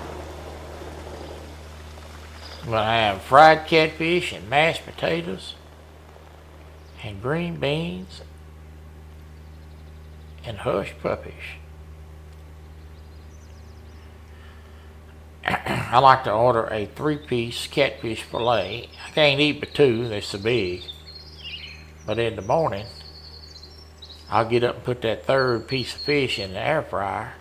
I'm gonna have fried catfish and mashed potatoes and green beans and hush puppies. I like to order a 3-piece catfish fillet. I can't eat but 2, they're so big. But in the morning, I'll get up and put that 3rd piece of fish in the air fryer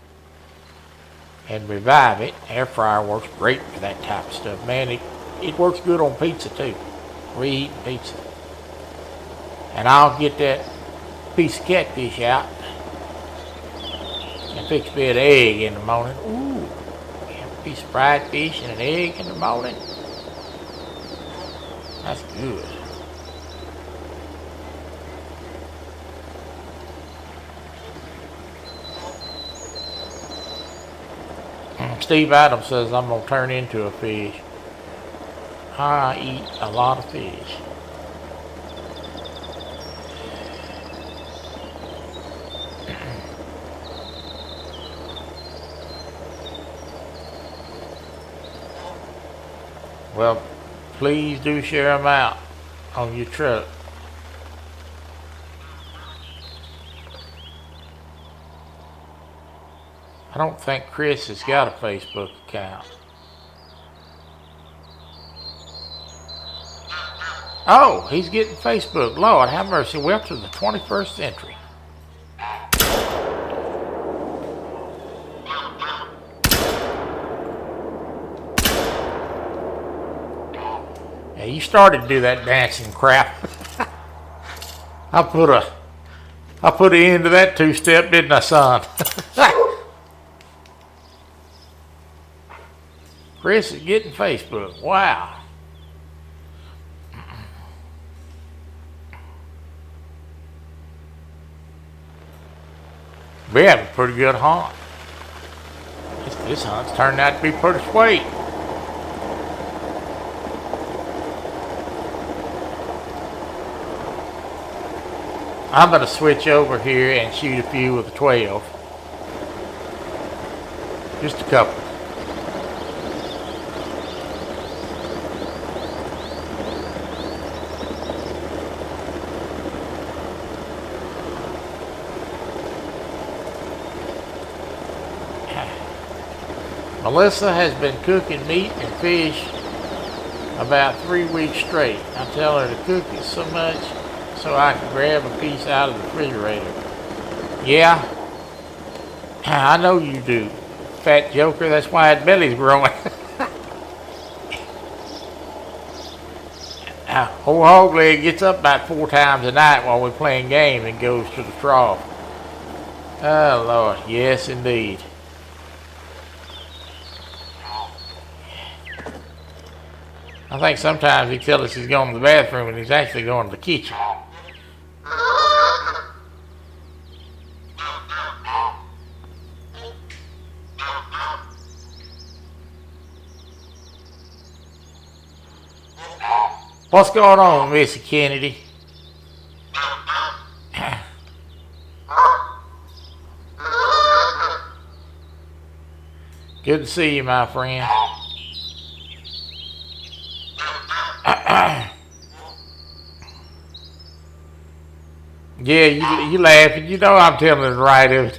and revive it. Air fryer works great for that type of stuff. Man, it works good on pizza too. We eat pizza. And I'll get that piece of catfish out and fix me an egg in the morning. Ooh, a piece of fried fish and an egg in the morning. That's good. Steve Adams says I'm going to turn into a fish. I eat a lot of fish. Well, please do share them out on your truck. I don't think Chris has got a Facebook account. Oh, he's getting Facebook. Lord have mercy. Welcome to the 21st century. Yeah, you started to do that dancing crap. I put an end to that 2-step, didn't I, son? Chris is getting Facebook. Wow. We had a pretty good hunt. This hunt's turned out to be pretty sweet. I'm going to switch over here and shoot a few with a 12. Just a couple. Melissa has been cooking meat and fish about 3 weeks straight. I tell her to cook it so much so I can grab a piece out of the refrigerator. Yeah, I know you do, fat joker. That's why that belly's growing. Old hog leg gets up about 4 times a night while we're playing games and goes to the trough. Oh, Lord. Yes, indeed. I think sometimes he tells us he's going to the bathroom and he's actually going to the kitchen. What's going on, Missy Kennedy? Good to see you, my friend. Yeah, you laughing. You know I'm telling the right.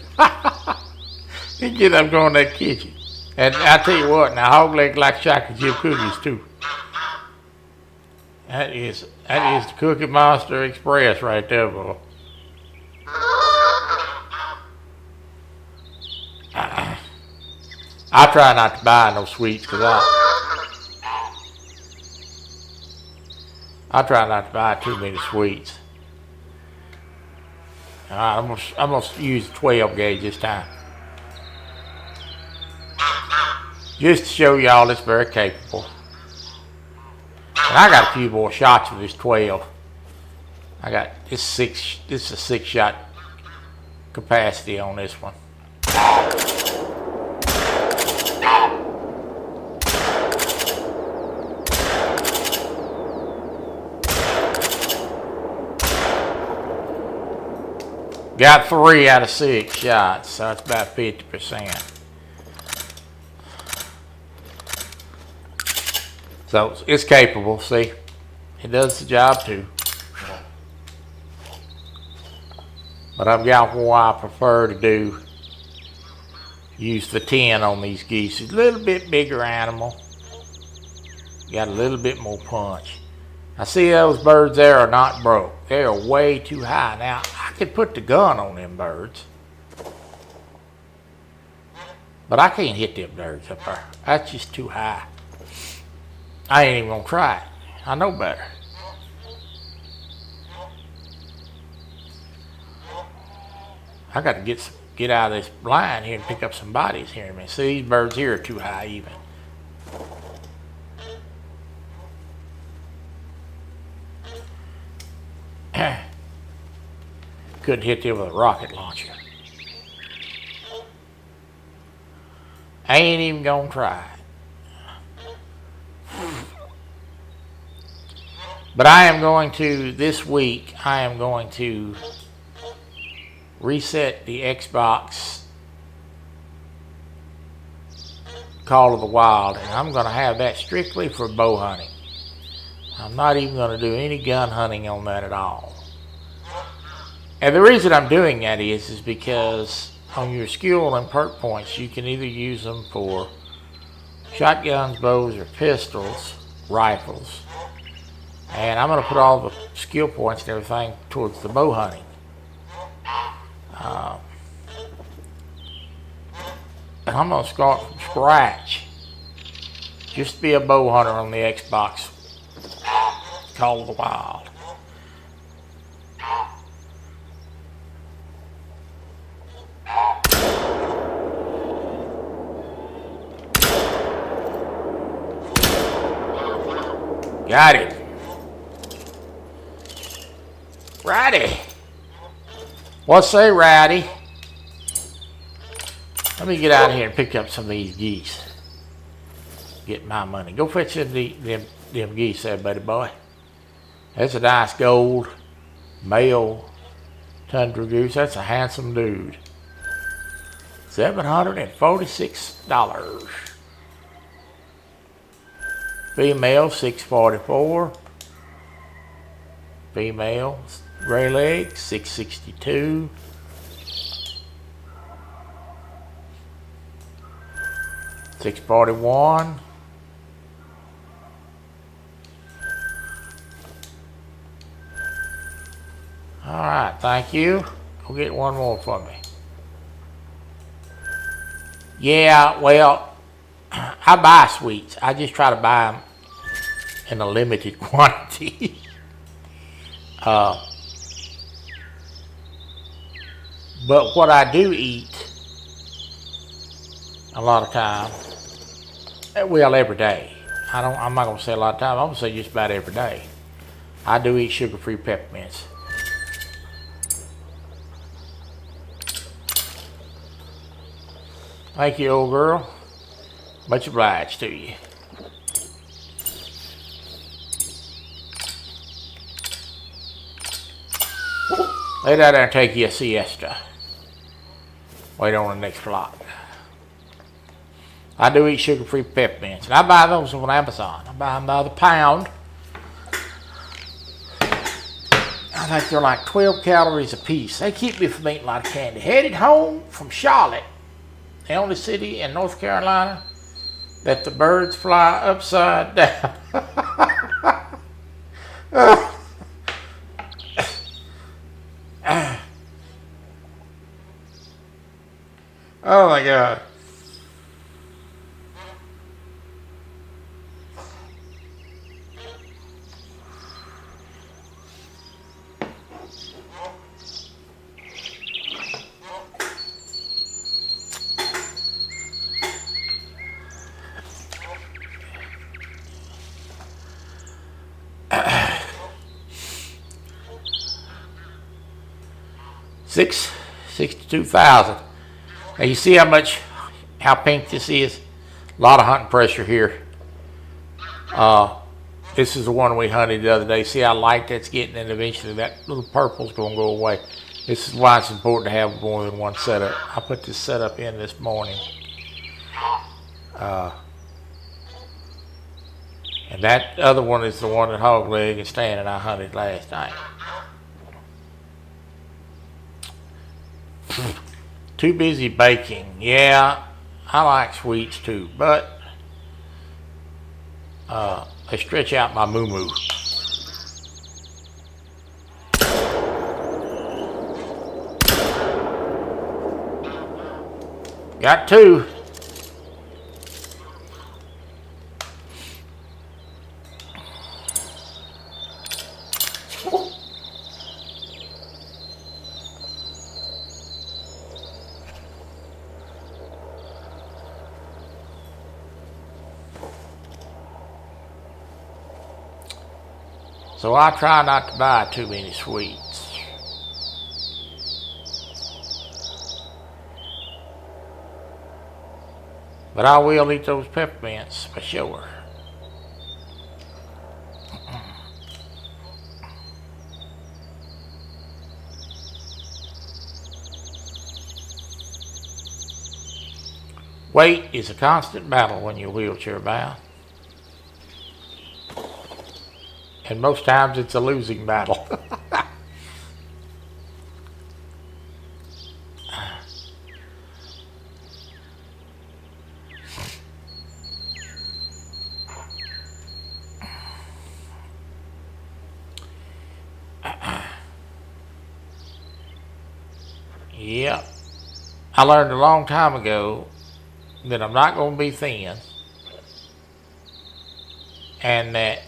You get up going to that kitchen. And I tell you what, now hog leg like chocolate chip cookies too. That is the Cookie Monster Express right there, boy. I try not to buy no sweets because I try not to buy too many sweets. All right, I'm gonna use 12 gauge this time, just to show y'all it's very capable. And I got a few more shots with this 12. I got this 6. This is a 6-shot capacity on this one. Got 3 out of 6 shots, so it's about 50%. So it's capable, see? It does the job too. But I've got why I prefer to use the 10 on these geese. It's a little bit bigger animal. Got a little bit more punch. I see those birds there are not broke. They are way too high. Now, I could put the gun on them birds, but I can't hit them birds up there. That's just too high. I ain't even gonna try it. I know better. I got to get out of this blind here and pick up some bodies here in a minute. See, these birds here are too high even. Couldn't hit them with a rocket launcher. I ain't even gonna try it. But I am going to, this week, I am going to reset the Xbox Call of the Wild, and I'm going to have that strictly for bow hunting. I'm not even going to do any gun hunting on that at all. And the reason I'm doing that is because on your skill and perk points, you can either use them for shotguns, bows, or pistols, rifles. And I'm going to put all the skill points and everything towards the bow hunting. And I'm going to start from scratch. Just be a bow hunter on the Xbox Call of the Wild. Got it. Rowdy. What say, Rowdy? Let me get out of here and pick up some of these geese. Get my money. Go fetch them geese there, buddy boy. That's a nice gold male tundra goose. That's a handsome dude. $746. Female, $644. Female, gray leg, $662. $641. All right, thank you. Go get one more for me. Yeah, well, I buy sweets. I just try to buy them in a limited quantity. But what I do eat a lot of time, well, every day. I'm not gonna say a lot of time. I'm gonna say just about every day. I do eat sugar-free peppermints. Thank you, old girl. Much obliged to you. Lay down there and take you a siesta. Wait on the next flock. I do eat sugar-free peppermints, and I buy those on Amazon. I buy them by the pound. I think they're like 12 calories a piece. They keep me from eating a lot of candy. Headed home from Charlotte, the only city in North Carolina that the birds fly upside down. Oh my God. $62,000. Now you see how pink this is? A lot of hunting pressure here. This is the one we hunted the other day. See how light that's getting, and eventually that little purple's gonna go away. This is why it's important to have more than one setup. I put this setup in this morning. And that other one is the one that Hogleg and Stan and I hunted last night. Too busy baking. Yeah, I like sweets too, but they stretch out my moo-moo. Got two. So I try not to buy too many sweets. But I will eat those peppermints for sure. Weight is a constant battle when you're wheelchair bound. And most times it's a losing battle. Yep. I learned a long time ago that I'm not going to be thin, and that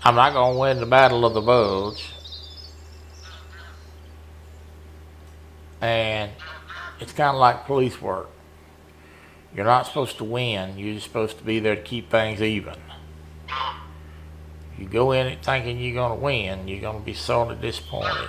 I'm not going to win the battle of the bulge. And it's kind of like police work. You're not supposed to win. You're just supposed to be there to keep things even. You go in it thinking you're going to win, you're going to be sorely disappointed.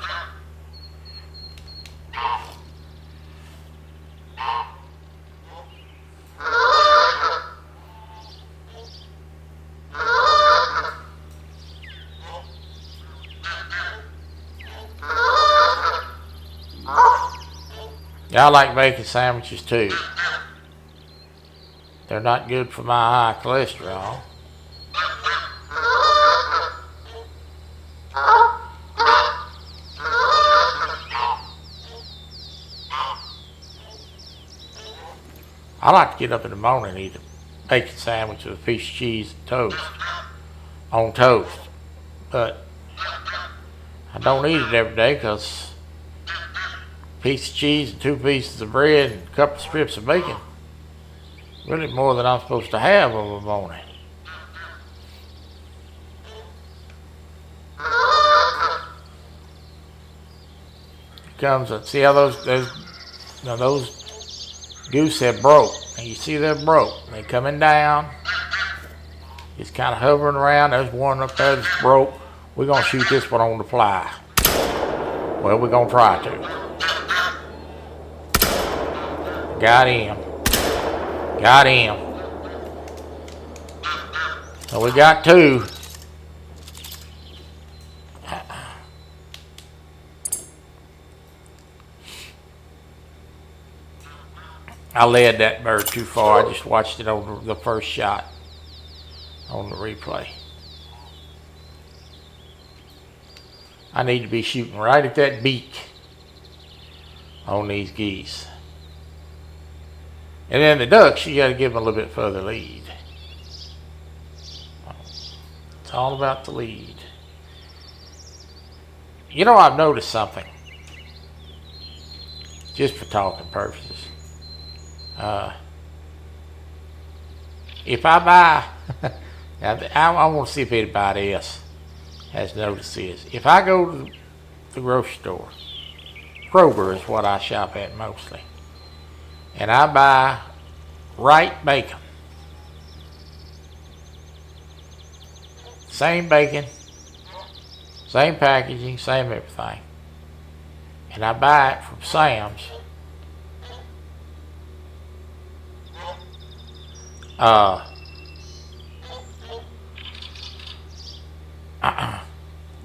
Yeah, I like bacon sandwiches too. They're not good for my high cholesterol. I like to get up in the morning and eat a bacon sandwich with a piece of cheese and toast. On toast. But I don't eat it every day because piece of cheese and 2 pieces of bread and a couple of strips of bacon. Really more than I'm supposed to have of a morning. Comes and see how those goose have broke. And you see they're broke. They're coming down. It's kind of hovering around. There's one up there that's broke. We're gonna shoot this one on the fly. Well, we're gonna try to. Got him. Got him. So we got 2. I led that bird too far. I just watched it on the first shot on the replay. I need to be shooting right at that beak on these geese. And then the ducks, you got to give them a little bit further lead. It's all about the lead. You know, I've noticed something, just for talking purposes. If I buy, I want to see if anybody else has noticed this. If I go to the grocery store, Kroger is what I shop at mostly, and I buy right bacon, same bacon, same packaging, same everything, and I buy it from Sam's,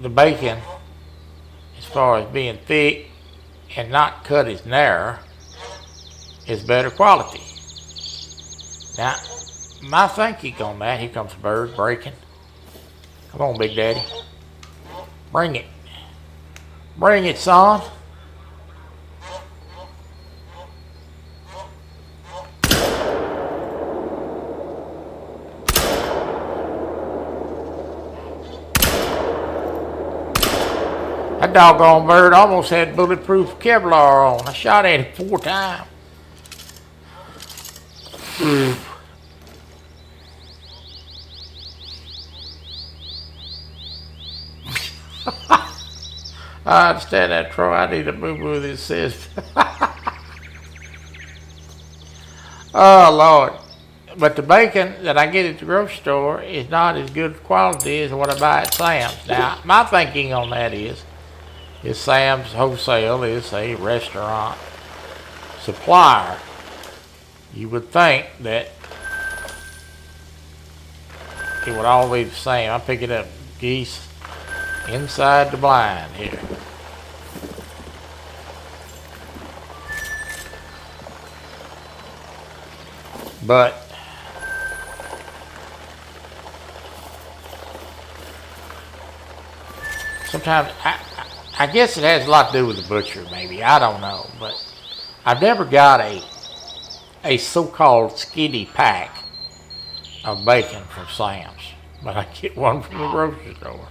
the bacon, as far as being thick and not cut as narrow, is better quality. Now, my thinking on that, here comes a bird breaking. Come on, Big Daddy. Bring it. Bring it, son. That doggone bird almost had bulletproof Kevlar on. I shot at it 4 times. I understand that, Troy. I need to move with this system. Oh, Lord. But the bacon that I get at the grocery store is not as good quality as what I buy at Sam's. Now, my thinking on that is Sam's Wholesale is a restaurant supplier. You would think that it would all be the same. I'm picking up geese inside the blind here. But sometimes I guess it has a lot to do with the butcher, maybe. I don't know. But I've never got a so-called skinny pack of bacon from Sam's. But I get one from the grocery store.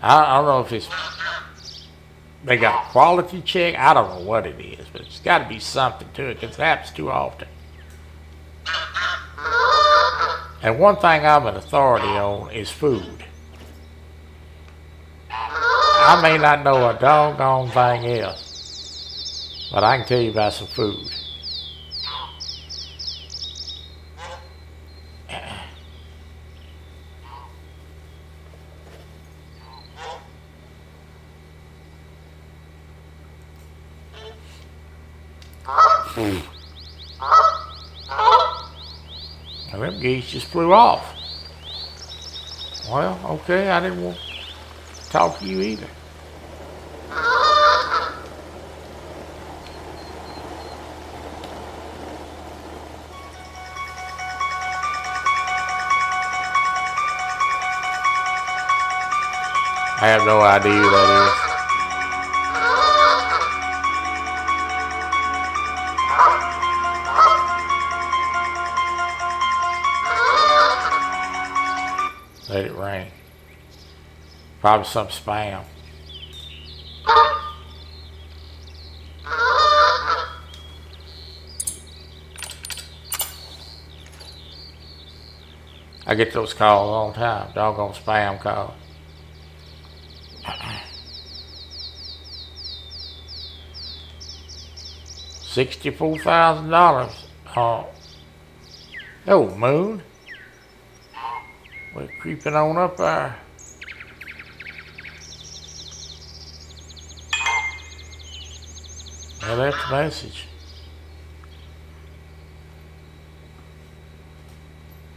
I don't know if they got a quality check. I don't know what it is, but it's got to be something to it because it happens too often. And one thing I'm an authority on is food. I may not know a doggone thing else, but I can tell you about some food. Now, them geese just flew off. Well, okay, I didn't want to talk to you either. I have no idea who that is. Let it rain. Probably some spam. I get those calls all the time. Doggone spam calls. $64,000. Oh, moon. We're creeping on up there. Well, that's the message.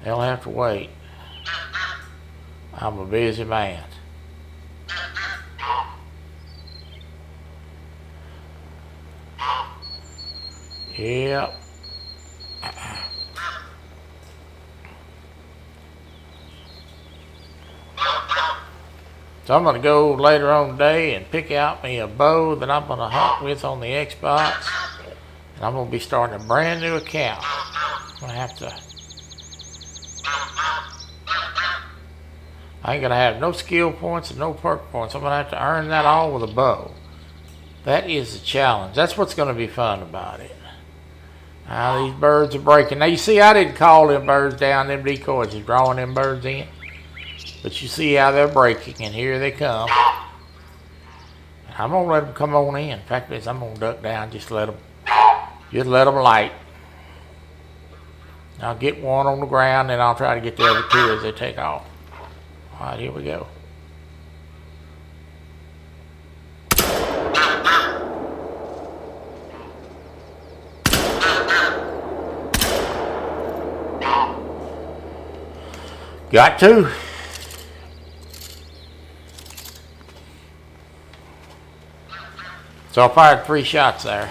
They'll have to wait. I'm a busy man. Yep. So I'm going to go later on today and pick out me a bow that I'm going to hunt with on the Xbox. And I'm going to be starting a brand new account. I'm going to have to... I ain't going to have no skill points and no perk points. I'm going to have to earn that all with a bow. That is the challenge. That's what's going to be fun about it. Now these birds are breaking. Now you see I didn't call them birds down, them decoys, just drawing them birds in. But you see how they're breaking, and here they come. I'm going to let them come on in. In fact, I'm going to duck down, just let them light. I'll get one on the ground, and I'll try to get the other two as they take off. All right, here we go. Got two. So I fired 3 shots there.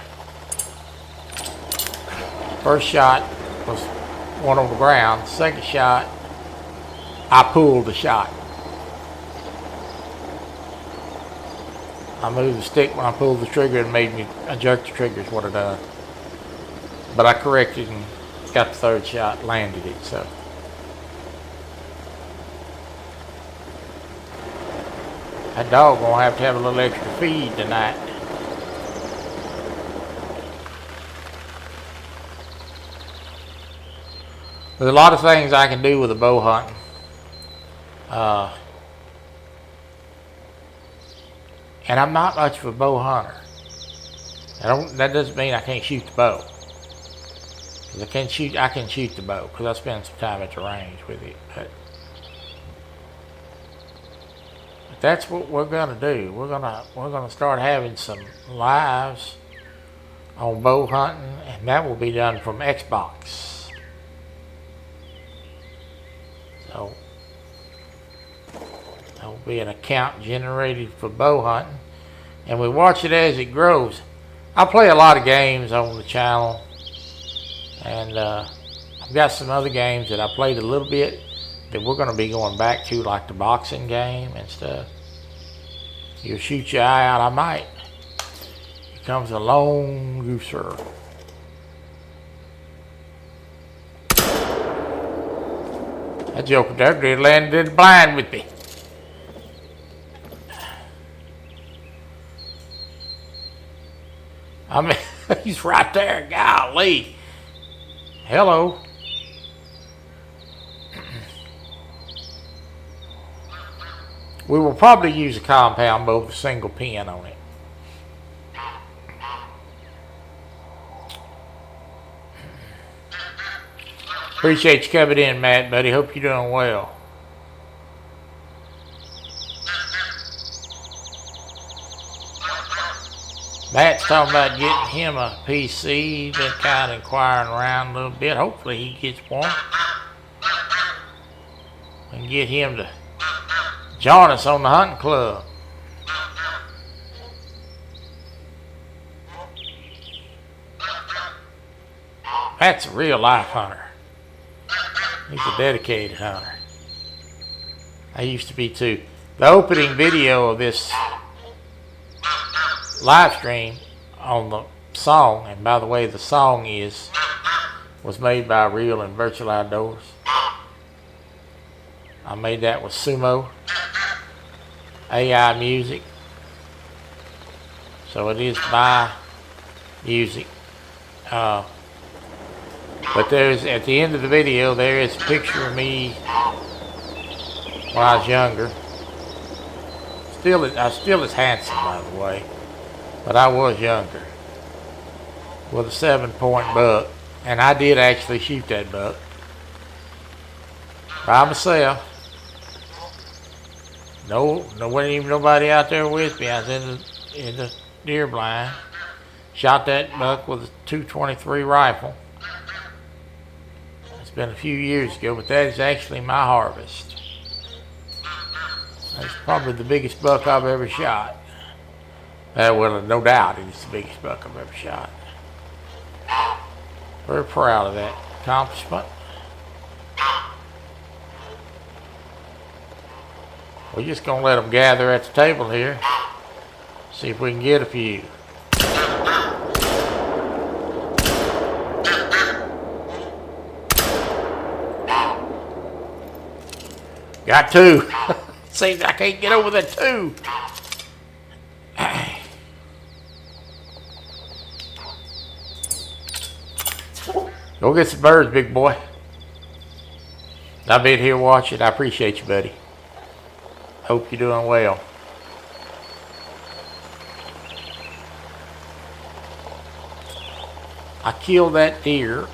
First shot was one on the ground. Second shot, I pulled the shot. I moved the stick when I pulled the trigger and I jerked the trigger is what I done. But I corrected and got the third shot, landed it, so. That dog gonna have to have a little extra feed tonight. There's a lot of things I can do with a bow hunting. And I'm not much of a bow hunter. That doesn't mean I can't shoot the bow. 'Cause I can shoot the bow because I spend some time at the range with it. But that's what we're gonna do. We're gonna start having some lives on bow hunting, and that will be done from Xbox. So that will be an account generated for bow hunting, and we watch it as it grows. I play a lot of games on the channel, and I've got some other games that I played a little bit that we're going to be going back to, like the boxing game and stuff. You'll shoot your eye out, I might. Here comes a lone gooser. That joker there landed blind with me. I mean, he's right there, golly. Hello. We will probably use a compound bow with a single pin on it. Appreciate you coming in, Matt, buddy. Hope you're doing well. Matt's talking about getting him a PC. Been kind of inquiring around a little bit. Hopefully he gets one. And get him to join us on the hunting club. Matt's a real life hunter. He's a dedicated hunter. I used to be too. The opening video of this live stream on the song, and by the way, the song was made by Real and Virtual Outdoors. I made that with Sumo AI music, so it is my music. But there's, at the end of the video, there is a picture of me when I was younger. I still as handsome, by the way, but I was younger with a 7-point buck, and I did actually shoot that buck by myself. No, wasn't even nobody out there with me. I was in the deer blind. Shot that buck with a .223 rifle. It's been a few years ago, but that is actually my harvest. That's probably the biggest buck I've ever shot. Well, no doubt it's the biggest buck I've ever shot. Very proud of that accomplishment. We're just gonna let them gather at the table here. See if we can get a few. Got two. Seems I can't get over the two. Go get some birds, big boy. I've been here watching. I appreciate you, buddy. Hope you're doing well. I killed that deer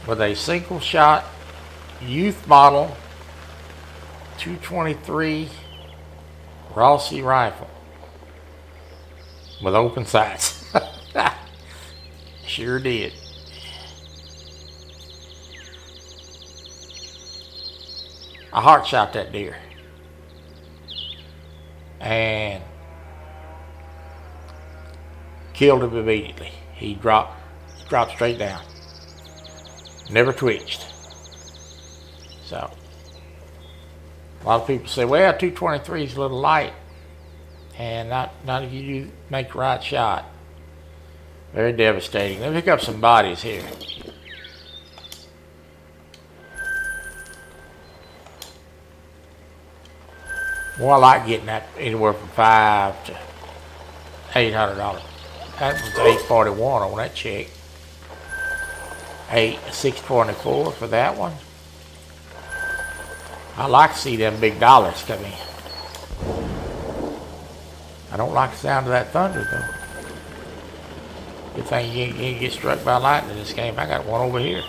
with a single shot youth model 223 Rossi rifle with open sights. Sure did. I heart shot that deer and killed him immediately. He dropped straight down. Never twitched. So a lot of people say, well, 223 is a little light, and not if you make the right shot. Very devastating. Let me pick up some bodies here. Well, I like getting that anywhere from $500 to $800. That was $841 on that check. $624 for that one. I like to see them big dollars come in. I don't like the sound of that thunder though. Good thing you ain't get struck by lightning in this game. I got one over here.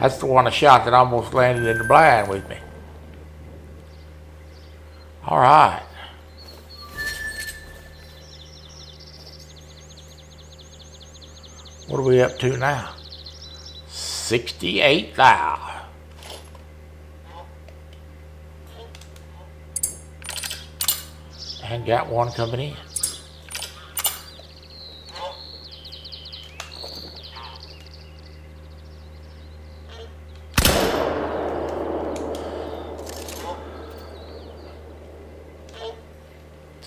That's the one I shot that almost landed in the blind with me. All right. What are we up to now? 68,000. And got one coming in.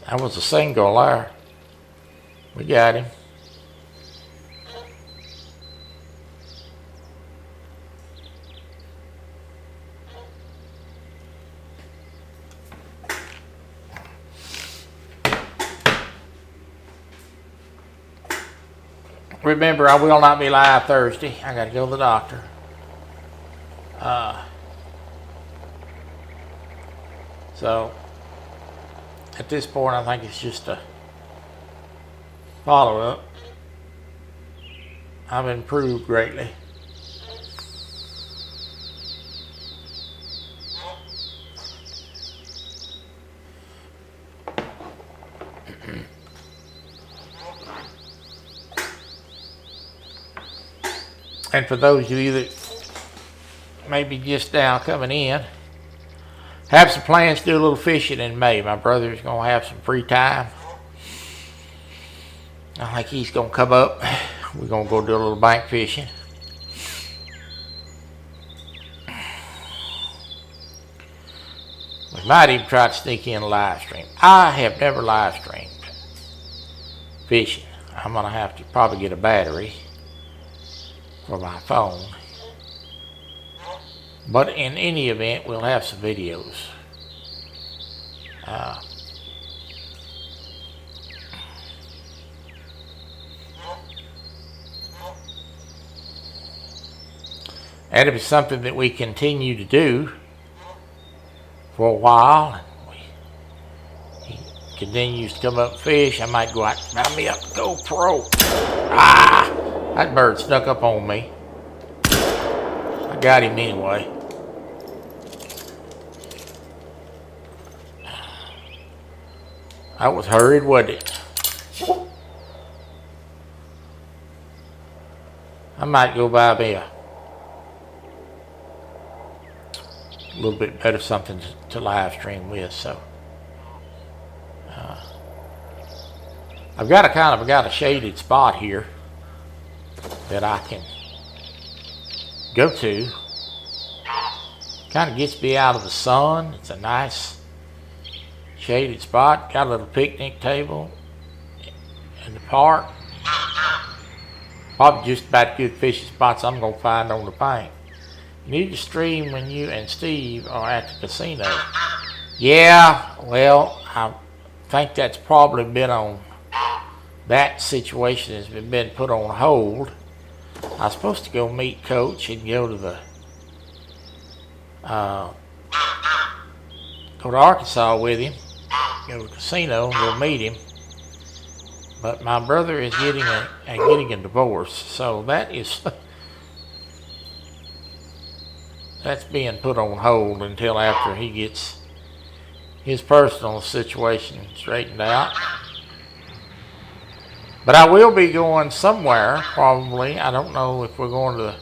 That was a single there. We got him. Remember, I will not be live Thursday. I got to go to the doctor. So, at this point, I think it's just a follow-up. I've improved greatly. And for those of you that may be just now coming in, have some plans to do a little fishing in May. My brother's going to have some free time. I think he's going to come up. We're going to go do a little bank fishing. We might even try to sneak in a live stream. I have never live streamed fishing. I'm going to have to probably get a battery for my phone. But in any event, we'll have some videos. And if it's something that we continue to do for a while, he continues to come up and fish, I might go out and mount me up a GoPro. Ah! That bird snuck up on me. I got him anyway. That was hurried, wasn't it? I might go buy me a little bit better something to live stream with. So I've got a shaded spot here that I can go to Kind of gets me out of the sun. It's a nice shaded spot. Got a little picnic table in the park. Probably just about good fishing spots I'm going to find on the bank. Need to stream when you and Steve are at the casino. Yeah, well, I think that's probably been on, that situation has been put on hold. I was supposed to go meet Coach and go to the, go to Arkansas with him, go to the casino and go meet him. But my brother is getting a divorce, so that's being put on hold until after he gets his personal situation straightened out. But I will be going somewhere, probably. I don't know if we're going to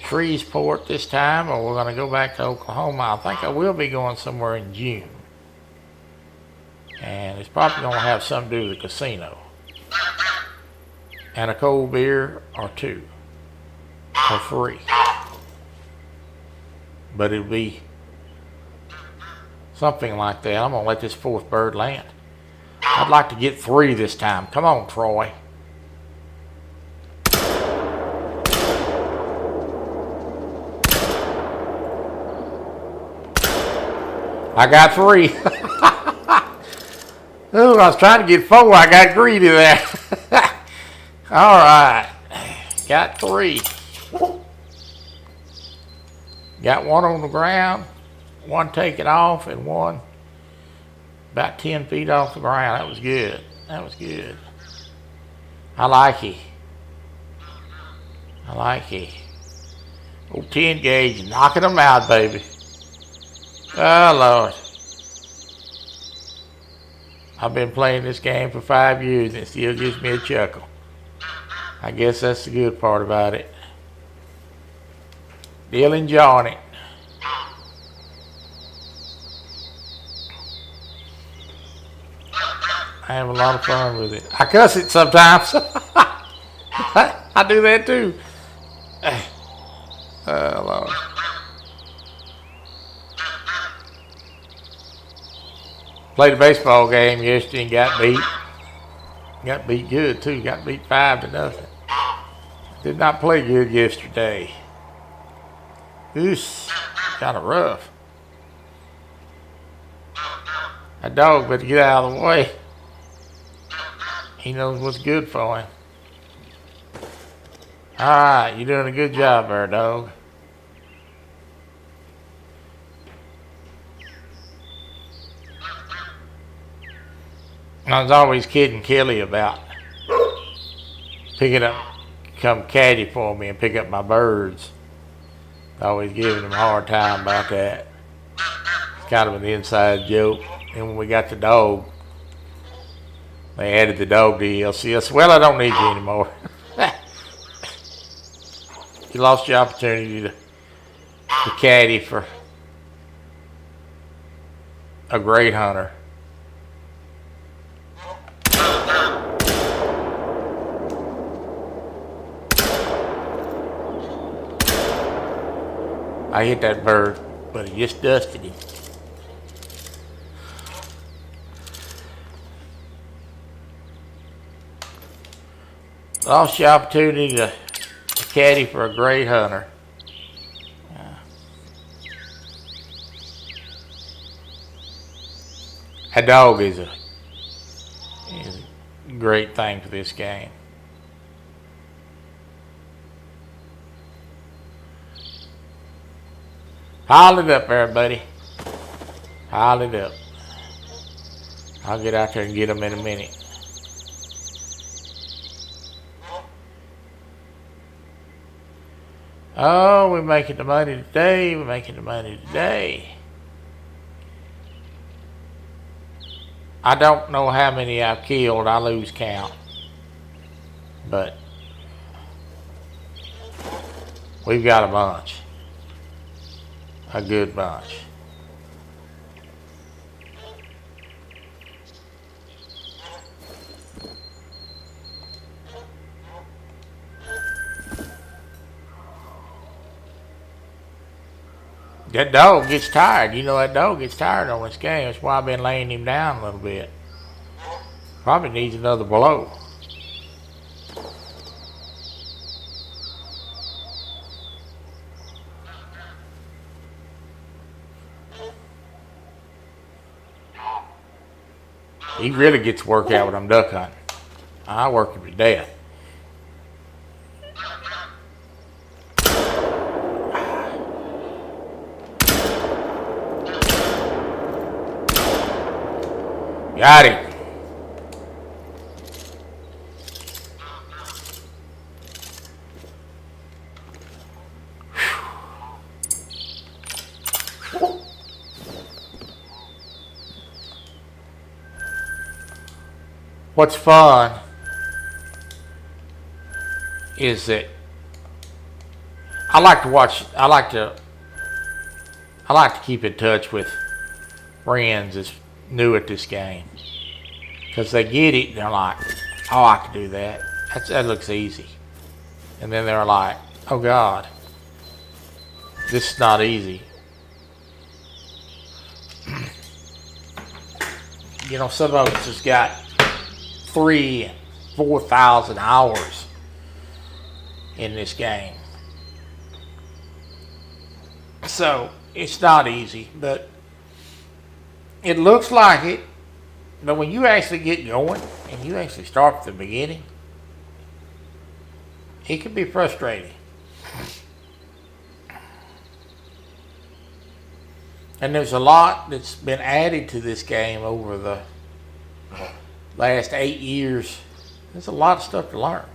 Shreveport this time or we're going to go back to Oklahoma. I think I will be going somewhere in June. And it's probably going to have something to do with the casino. And a cold beer or two for free. But it'll be something like that. I'm going to let this fourth bird land. I'd like to get 3 this time. Come on, Troy. I got 3. Ooh, I was trying to get 4. I got greedy there. All right. Got 3. Got 1 on the ground, 1 taken off, and 1 about 10 feet off the ground. That was good. That was good. I like it. I like it. Old 10 gauge, knocking them out, baby. Oh, Lord. I've been playing this game for 5 years and it still gives me a chuckle. I guess that's the good part about it. Still enjoying it. I have a lot of fun with it. I cuss it sometimes. I do that too. Oh, Lord. Played a baseball game yesterday and got beat. Got beat good too. Got beat 5-0. Did not play good yesterday. Goose, kind of rough. That dog better get out of the way. He knows what's good for him. All right, you're doing a good job there, dog. I was always kidding Kelly about picking up, come caddy for me and pick up my birds. Always giving him a hard time about that. It's kind of an inside joke. And when we got the dog, they added the dog to ELC. I said, well, I don't need you anymore. You lost your opportunity to caddy for a great hunter. I hit that bird, but it just dusted him. Lost your opportunity to caddy for a great hunter. That dog is a great thing for this game. Pile it up there, buddy. Pile it up. I'll get out there and get them in a minute. Oh, we're making the money today. We're making the money today. I don't know how many I've killed. I lose count. But we've got a bunch. A good bunch. That dog gets tired. You know that dog gets tired on this game. That's why I've been laying him down a little bit. Probably needs another blow. He really gets work out when I'm duck hunting. I work him to death. Got him. What's fun is that I like to keep in touch with friends that's new at this game, because they get it and they're like, oh, I can do that. That looks easy. And then they're like, oh God, this is not easy. You know, some of us has got 3,000 and 4,000 hours in this game. So it's not easy, but it looks like it. But when you actually get going and you actually start from the beginning, it can be frustrating. And there's a lot that's been added to this game over the last 8 years. There's a lot of stuff to learn.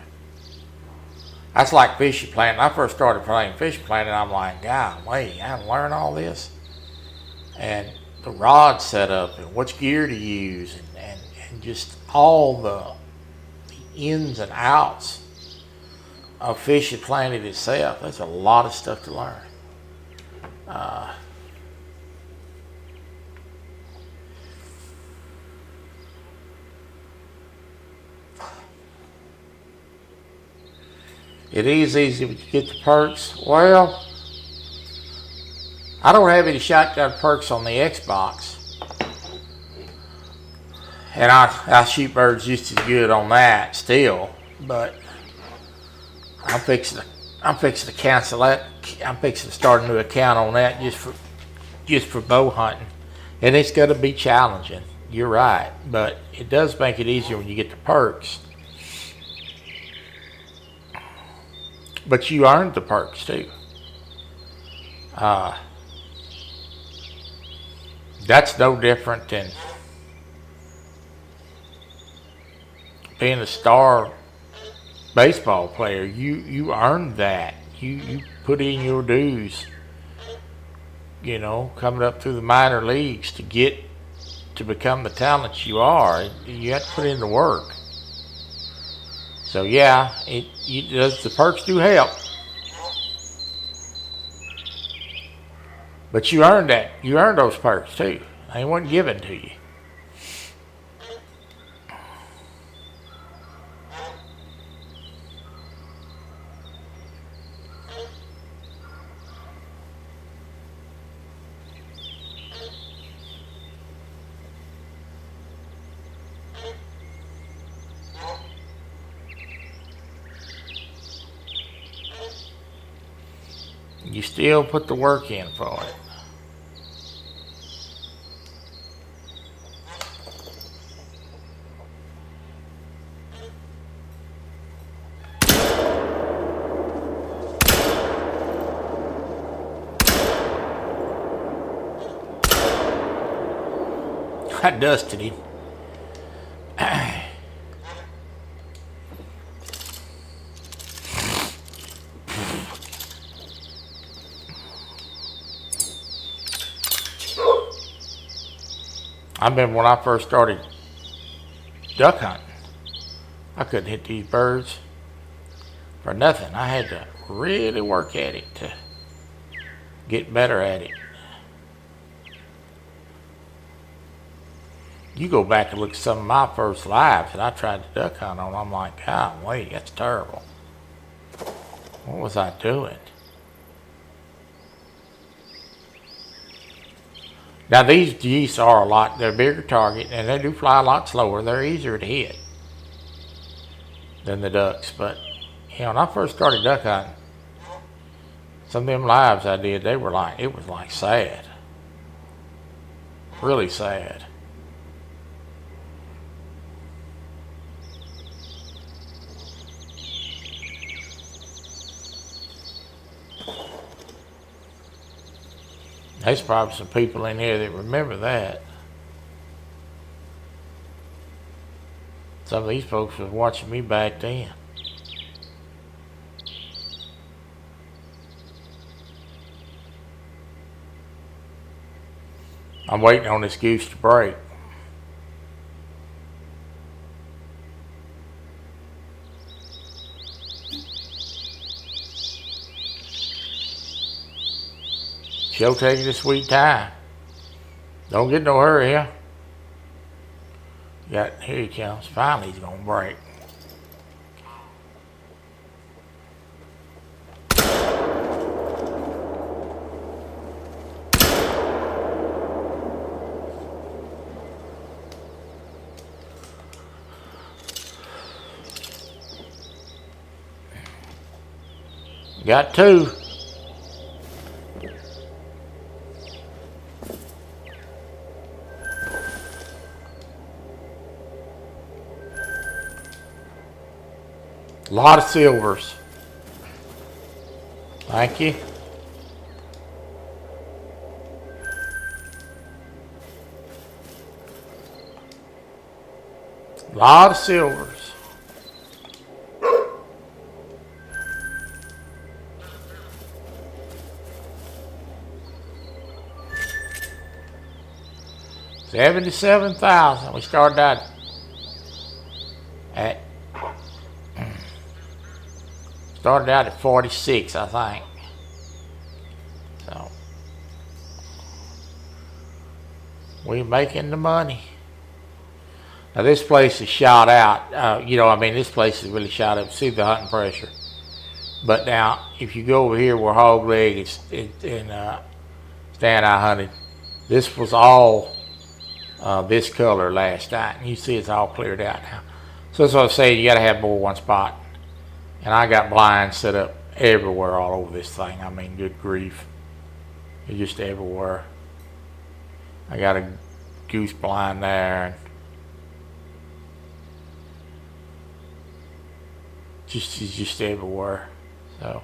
That's like fishing planning. When I first started playing fishing planning, I'm like, God, wait, I have to learn all this. And the rod setup and which gear to use and just all the ins and outs of fishing planning itself. There's a lot of stuff to learn. It is easy when you get the perks. Well, I don't have any shotgun perks on the Xbox. And I shoot birds just as good on that still, but I'm fixing to cancel that. I'm fixing to start a new account on that just for bow hunting. And it's gonna be challenging. You're right, but it does make it easier when you get the perks. But you earned the perks too. That's no different than being a star baseball player. You earned that. You put in your dues. You know, coming up through the minor leagues to become the talent you are. You have to put in the work. So yeah, the perks do help. But you earned that. You earned those perks too. They weren't given to you. You still put the work in for it. I dusted him. I remember when I first started duck hunting, I couldn't hit these birds for nothing. I had to really work at it to get better at it. You go back and look at some of my first lives that I tried to duck hunt on, I'm like, God, wait, that's terrible. What was I doing? Now these geese are they're a bigger target and they do fly a lot slower. They're easier to hit than the ducks. But, you know, when I first started duck hunting, some of them lives I did, it was like sad. Really sad. There's probably some people in here that remember that. Some of these folks was watching me back then. I'm waiting on this goose to break. She'll take it a sweet time. Don't get no hurry here. Here he comes. Finally, he's gonna break. Got two. A lot of silvers. Thank you. A lot of silvers. $77,000. We started out at 46, I think. So we're making the money. Now this place is shot out. This place is really shot up. See the hunting pressure. But now, if you go over here where Hog Leg and Stan I hunted, this was all this color last night, and you see it's all cleared out now. So that's what I was saying. You got to have more one spot. And I got blinds set up everywhere all over this thing. I mean, good grief. It's just everywhere. I got a goose blind there. And it's just everywhere. So,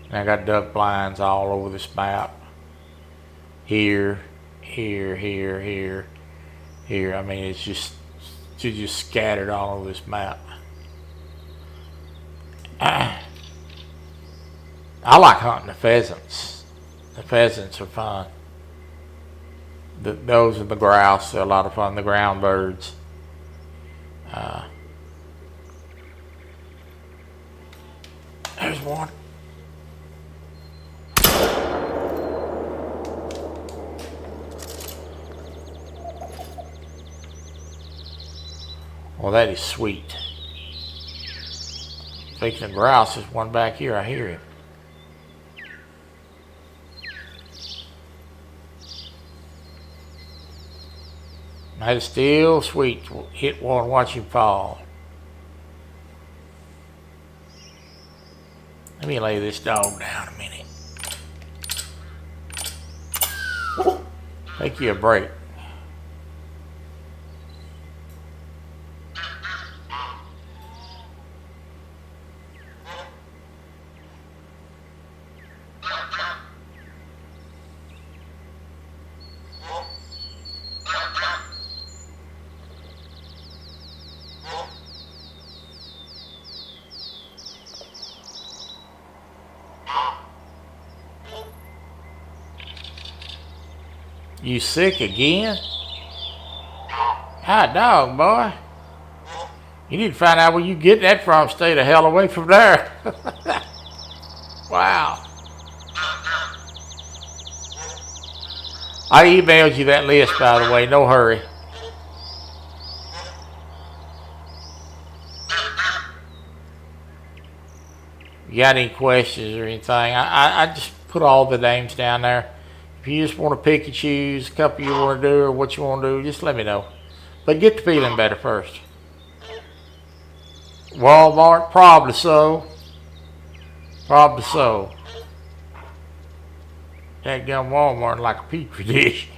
and I got duck blinds all over this map. Here. I mean, it's just scattered all over this map. I like hunting the pheasants. The pheasants are fun. Those are the grouse. They're a lot of fun. The ground birds. There's one. Well, that is sweet. Speaking of grouse, there's one back here. I hear him. That is still sweet. Hit one and watch him fall. Let me lay this dog down a minute. Take you a break. You sick again? Hot dog, boy. You need to find out where you get that from. Stay the hell away from there. Wow. I emailed you that list, by the way. No hurry. You got any questions or anything? I just put all the names down there. If you just want to pick and choose a couple you want to do or what you want to do, just let me know. But get to feeling better first. Walmart, probably so. Probably so. That gun Walmart like a petri dish.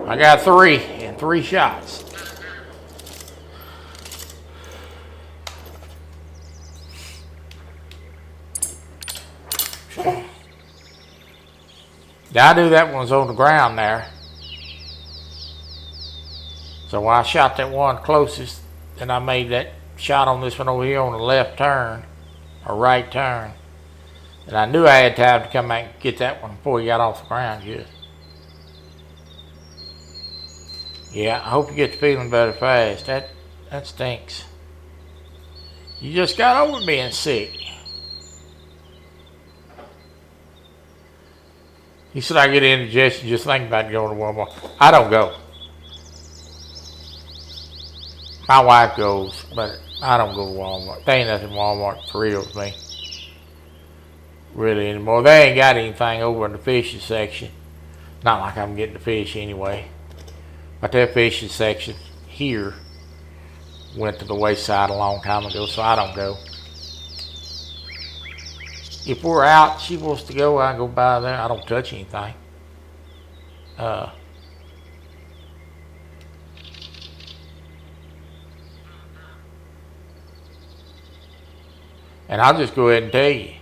I got 3 and 3 shots. Now I knew that one was on the ground there. So when I shot that one closest, then I made that shot on this one over here on the left turn, or right turn. And I knew I had time to come back and get that one before he got off the ground good. Yeah, I hope you get to feeling better fast. That stinks. You just got over being sick. He said I get indigestion just thinking about going to Walmart. I don't go. My wife goes, but I don't go to Walmart. There ain't nothing Walmart thrills me. Really anymore. They ain't got anything over in the fishing section. Not like I'm getting the fish anyway. But that fishing section here went to the wayside a long time ago, so I don't go. If we're out, she wants to go, I go by there. I don't touch anything. And I'll just go ahead and tell you,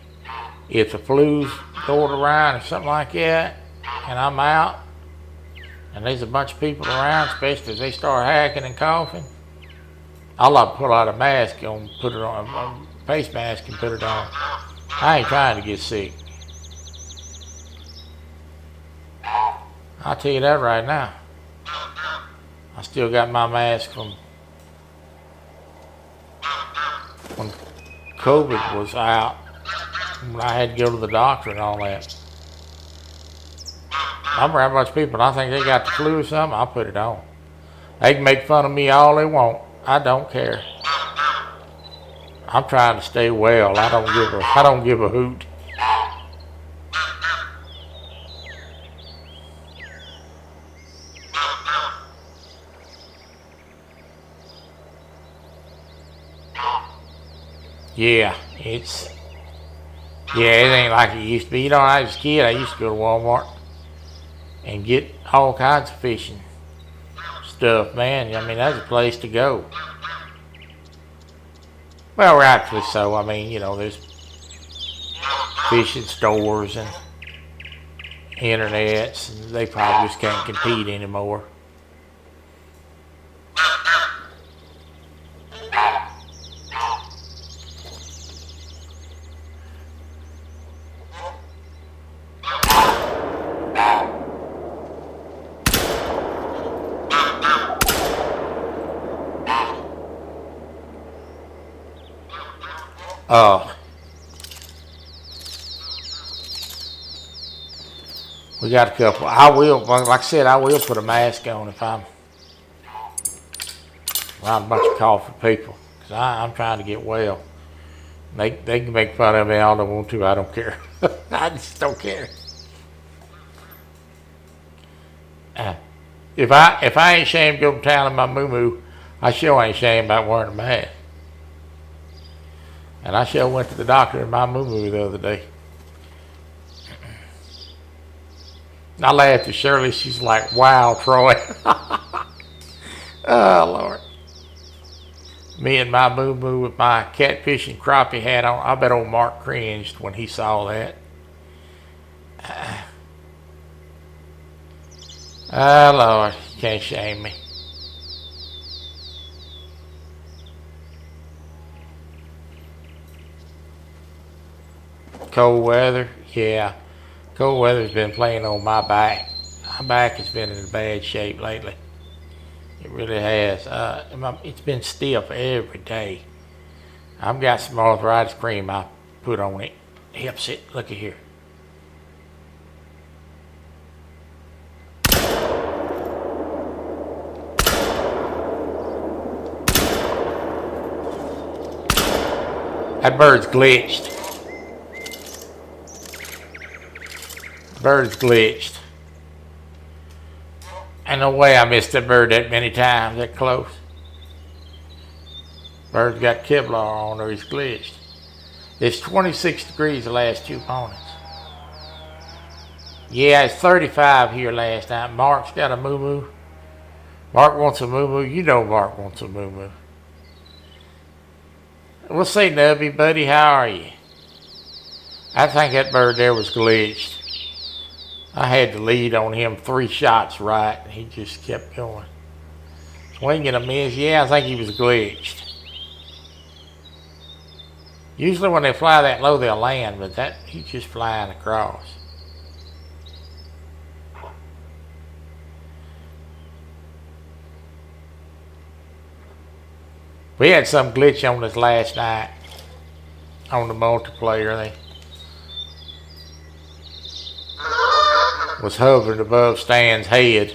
if the flu's going around or something like that, and I'm out, and there's a bunch of people around, especially if they start hacking and coughing, I'll like pull out a mask and put it on, a face mask and put it on. I ain't trying to get sick. I'll tell you that right now. I still got my mask from when COVID was out, when I had to go to the doctor and all that. I'm around a bunch of people and I think they got the flu or something, I'll put it on. They can make fun of me all they want. I don't care. I'm trying to stay well. I don't give a hoot. Yeah, it ain't like it used to be. You know, when I was a kid, I used to go to Walmart and get all kinds of fishing stuff, man. I mean, that's a place to go. Well, rightfully so. I mean, you know, there's fishing stores and internets, and they probably just can't compete anymore. We got a couple. I will, like I said, I will put a mask on if I'm around a bunch of coughing people, because I'm trying to get well. They can make fun of me all they want to. I don't care. I just don't care. If I ain't ashamed to go to town in my moo-moo, I sure ain't ashamed about wearing a mask. And I sure went to the doctor in my moo-moo the other day. I laughed at Shirley. She's like, "Wow, Troy." Oh, Lord. Me and my moo-moo with my catfish and crappie hat on. I bet old Mark cringed when he saw that. Oh, Lord. You can't shame me. Cold weather, yeah. Cold weather's been playing on my back. My back has been in bad shape lately. It really has. It's been stiff every day. I've got some arthritis cream I put on it. helps it. Look at here. That bird's glitched. Bird's glitched. Ain't no way I missed that bird that many times, that close. Bird's got Kevlar on or he's glitched. It's 26 degrees the last 2 mornings. Yeah, it's 35 here last night. Mark's got a moo-moo. Mark wants a moo-moo. You know Mark wants a moo-moo. We'll say, Nubby, buddy, how are you? I think that bird there was glitched. I had the lead on him 3 shots right, and he just kept going. Swing and a miss. Yeah, I think he was glitched. Usually when they fly that low, they'll land, but that he's just flying across. We had some glitch on this last night on the multiplayer. They was hovering above Stan's head.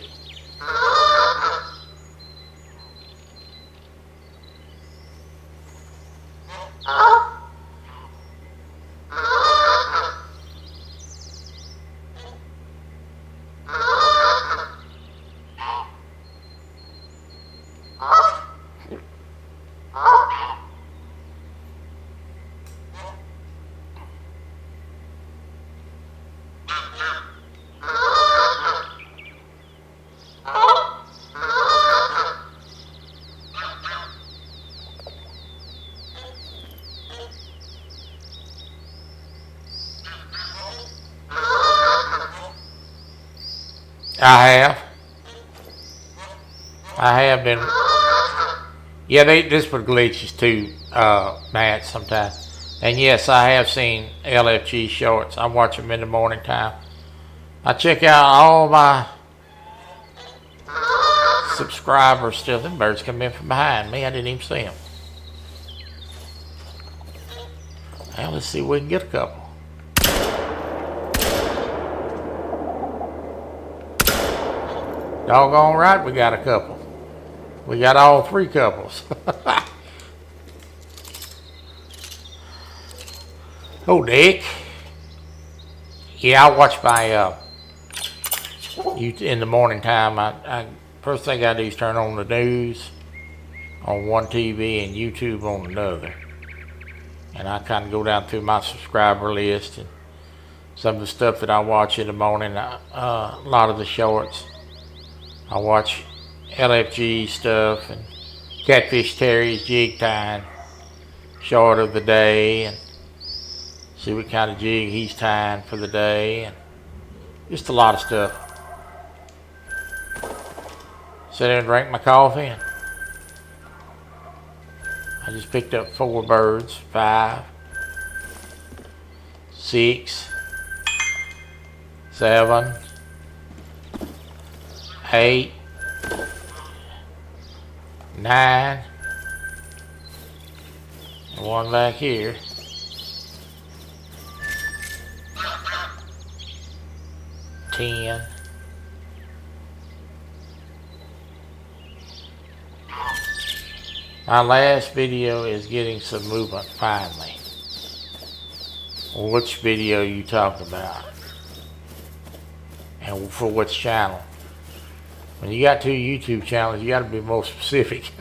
I have been. Yeah, this one glitches too, Matt, sometimes. And yes, I have seen LFG shorts. I watch them in the morning time. I check out all my subscribers still. Them birds come in from behind me. I didn't even see them. Well, let's see if we can get a couple. Doggone right, we got a couple. We got all 3 couples. Oh, Dick. Yeah, I watch my in the morning time. I first thing I do is turn on the news on one TV and YouTube on another, and I kind of go down through my subscriber list and some of the stuff that I watch in the morning. A lot of the shorts. I watch LFG stuff and Catfish Terry's jig tying short of the day and see what kind of jig he's tying for the day and just a lot of stuff. Sit there and drink my coffee and I just picked up 4 birds, 5, 6, 7, 8, 9, and 1 back here. 10. My last video is getting some movement finally. Which video you talking about? And for which channel? When you got 2 YouTube channels, you got to be more specific.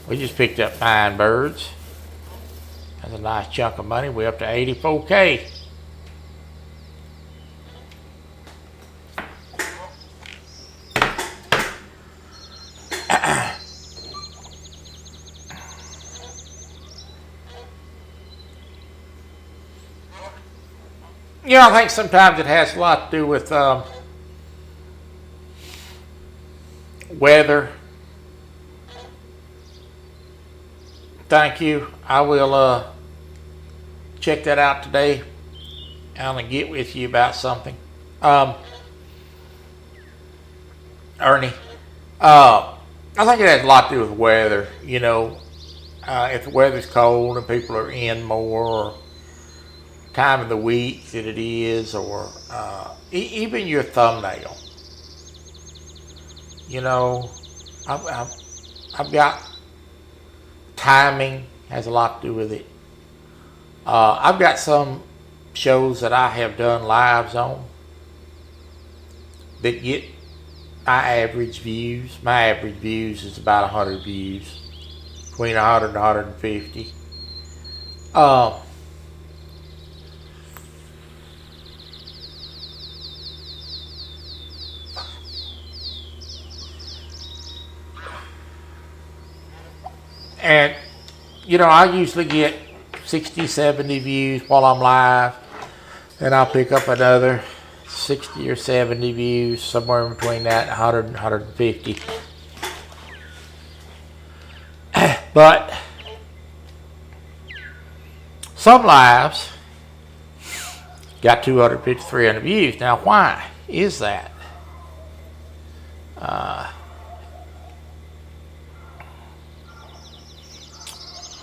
We just picked up 9 birds. That's a nice chunk of money. We're up to 84K. You know, I think sometimes it has a lot to do with weather. Thank you. I will check that out today. I'm going to get with you about something. Ernie, I think it has a lot to do with weather. You know, if the weather's cold and people are in more, or time of the week that it is, or even your thumbnail. You know, I've got timing has a lot to do with it. I've got some shows that I have done lives on that get my average views. My average views is about 100 views, between 100 and 150. And, you know, I usually get 60, 70 views while I'm live. And I'll pick up another 60 or 70 views, somewhere in between that, 100 and 150. But some lives got 250, 300 views. Now, why is that?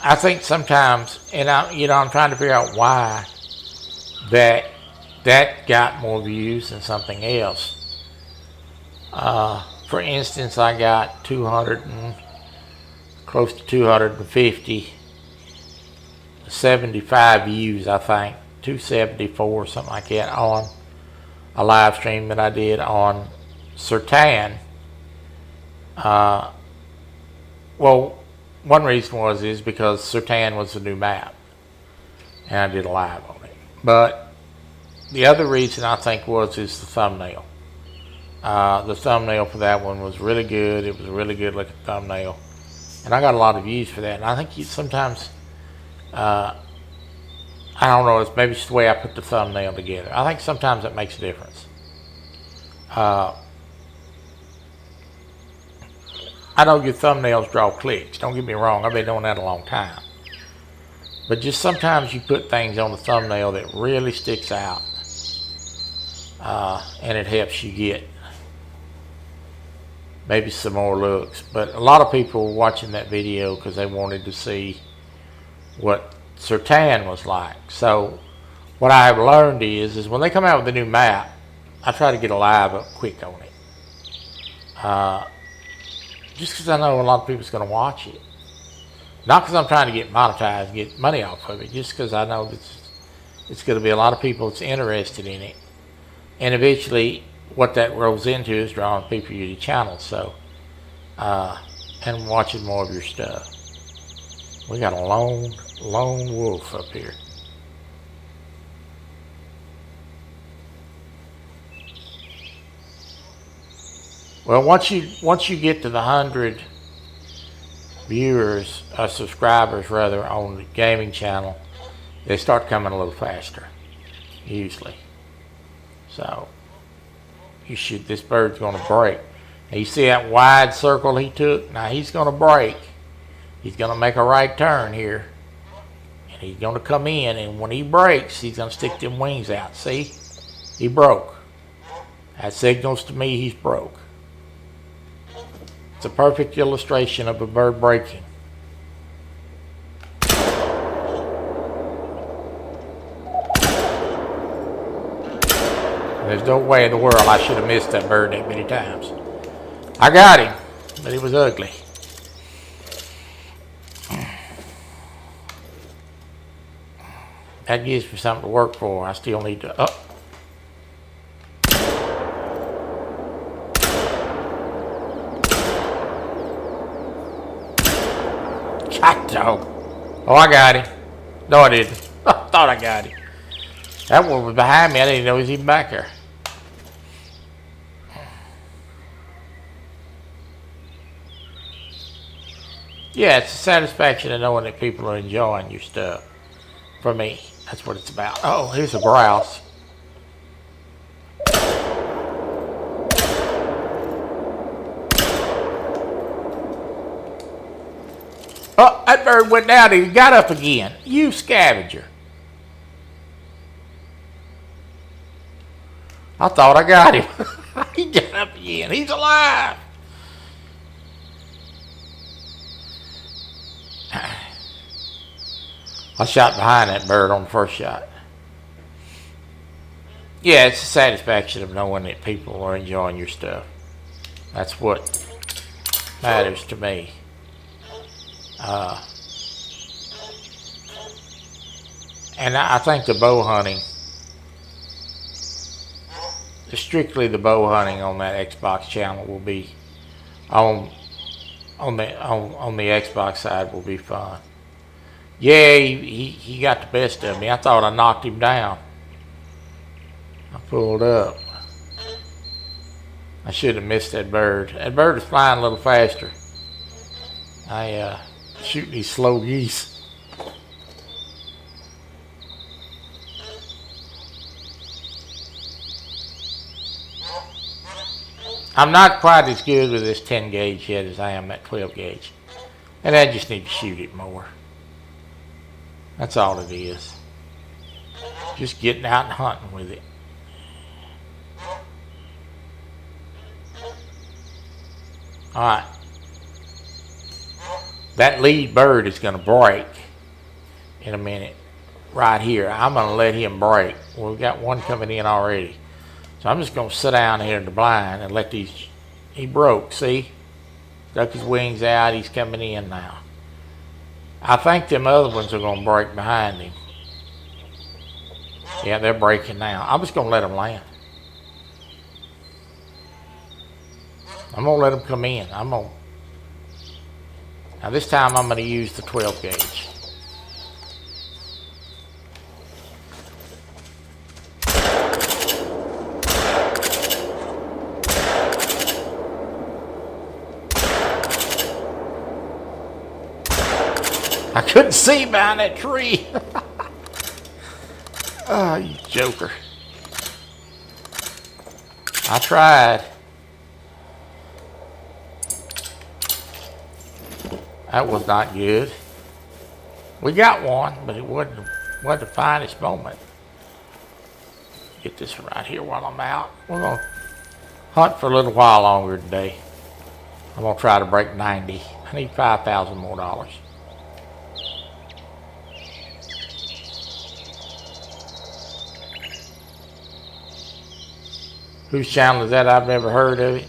I think sometimes, and I'm trying to figure out why that got more views than something else. For instance, I got 200 and close to 250, 75 views, I think, 274, something like that, on a live stream that I did on Sertan. Well, one reason is because Sertan was a new map, and I did a live on it. But the other reason I think is the thumbnail. The thumbnail for that one was really good. It was a really good looking thumbnail, and I got a lot of views for that. And I think sometimes, I don't know, it's maybe just the way I put the thumbnail together. I think sometimes it makes a difference. I know your thumbnails draw clicks. Don't get me wrong. I've been doing that a long time. But just sometimes you put things on the thumbnail that really sticks out. And it helps you get maybe some more looks. But a lot of people were watching that video because they wanted to see what Sertan was like. So what I have learned is when they come out with a new map, I try to get a live up quick on it. Just because I know a lot of people's going to watch it. Not because I'm trying to get monetized and get money off of it, just because I know that it's going to be a lot of people that's interested in it. And eventually, what that rolls into is drawing people to your channel, so, and watching more of your stuff. We got a lone wolf up here. Well, once you get to the 100 viewers, subscribers rather, on the gaming channel, they start coming a little faster, usually. So, this bird's going to break. Now you see that wide circle he took? Now he's going to break. He's going to make a right turn here. And he's going to come in, and when he breaks, he's going to stick them wings out. See? He broke. That signals to me he's broke. It's a perfect illustration of a bird breaking. There's no way in the world I should have missed that bird that many times. I got him, but he was ugly. That gives me something to work for. I still need to up. Hot dog. Oh, I got him. No, I didn't. I thought I got him. That one was behind me. I didn't even know he was even back there. Yeah, it's a satisfaction of knowing that people are enjoying your stuff. For me, that's what it's about. Oh, here's a grouse. Oh, that bird went down and he got up again. You scavenger. I thought I got him. He got up again. He's alive. I shot behind that bird on the first shot. Yeah, it's the satisfaction of knowing that people are enjoying your stuff. That's what matters to me. And I think the bow hunting, strictly the bow hunting on that Xbox channel will be on the Xbox side will be fun. Yeah, he got the best of me. I thought I knocked him down. I pulled up. I should have missed that bird. That bird is flying a little faster. I shoot these slow geese. I'm not quite as good with this 10 gauge yet as I am that 12 gauge. And I just need to shoot it more. That's all it is. Just getting out and hunting with it. Alright. That lead bird is going to break in a minute. Right here. I'm going to let him break. Well, we've got one coming in already. So I'm just going to sit down here in the blind and let these... He broke, see? Stuck his wings out. He's coming in now. I think them other ones are going to break behind him. Yeah, they're breaking now. I'm just going to let them land. I'm going to let them come in. Now this time I'm going to use the 12 gauge. I couldn't see behind that tree. Oh, you joker. I tried. That was not good. We got one, but it wasn't the finest moment. Get this right here while I'm out. We're going to hunt for a little while longer today. I'm going to try to break 90. I need $5,000 more. Whose channel is that? I've never heard of it.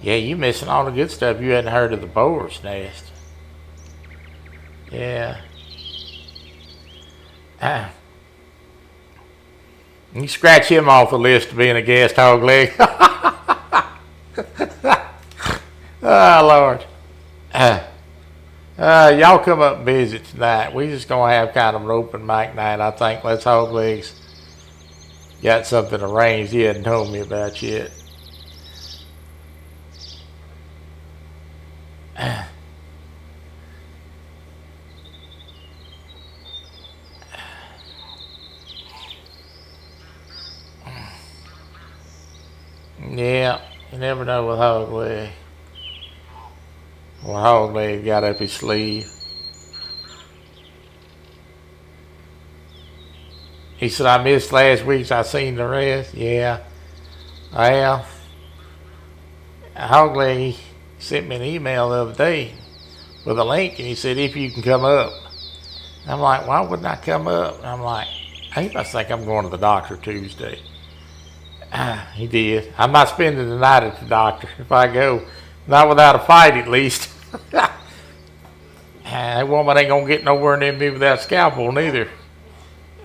Yeah, you missing all the good stuff. You hadn't heard of the bower's nest. Yeah. You scratch him off the list of being a guest hog leg. Oh, Lord. Y'all come up and visit tonight. We just going to have kind of an open mic night, I think. Let's Hog Legs got something arranged he hadn't told me about yet. Yeah, you never know with Hog Leg. Well, Hog Leg got up his sleeve. He said, I missed last week's, I seen the rest. Yeah. Well, Hog Leg sent me an email the other day with a link, and he said, if you can come up. I'm like, why wouldn't I come up? And I'm like, he must think I'm going to the doctor Tuesday. He did. I'm not spending the night at the doctor if I go. Not without a fight, at least. That woman ain't going to get nowhere near me without a scalpel, neither.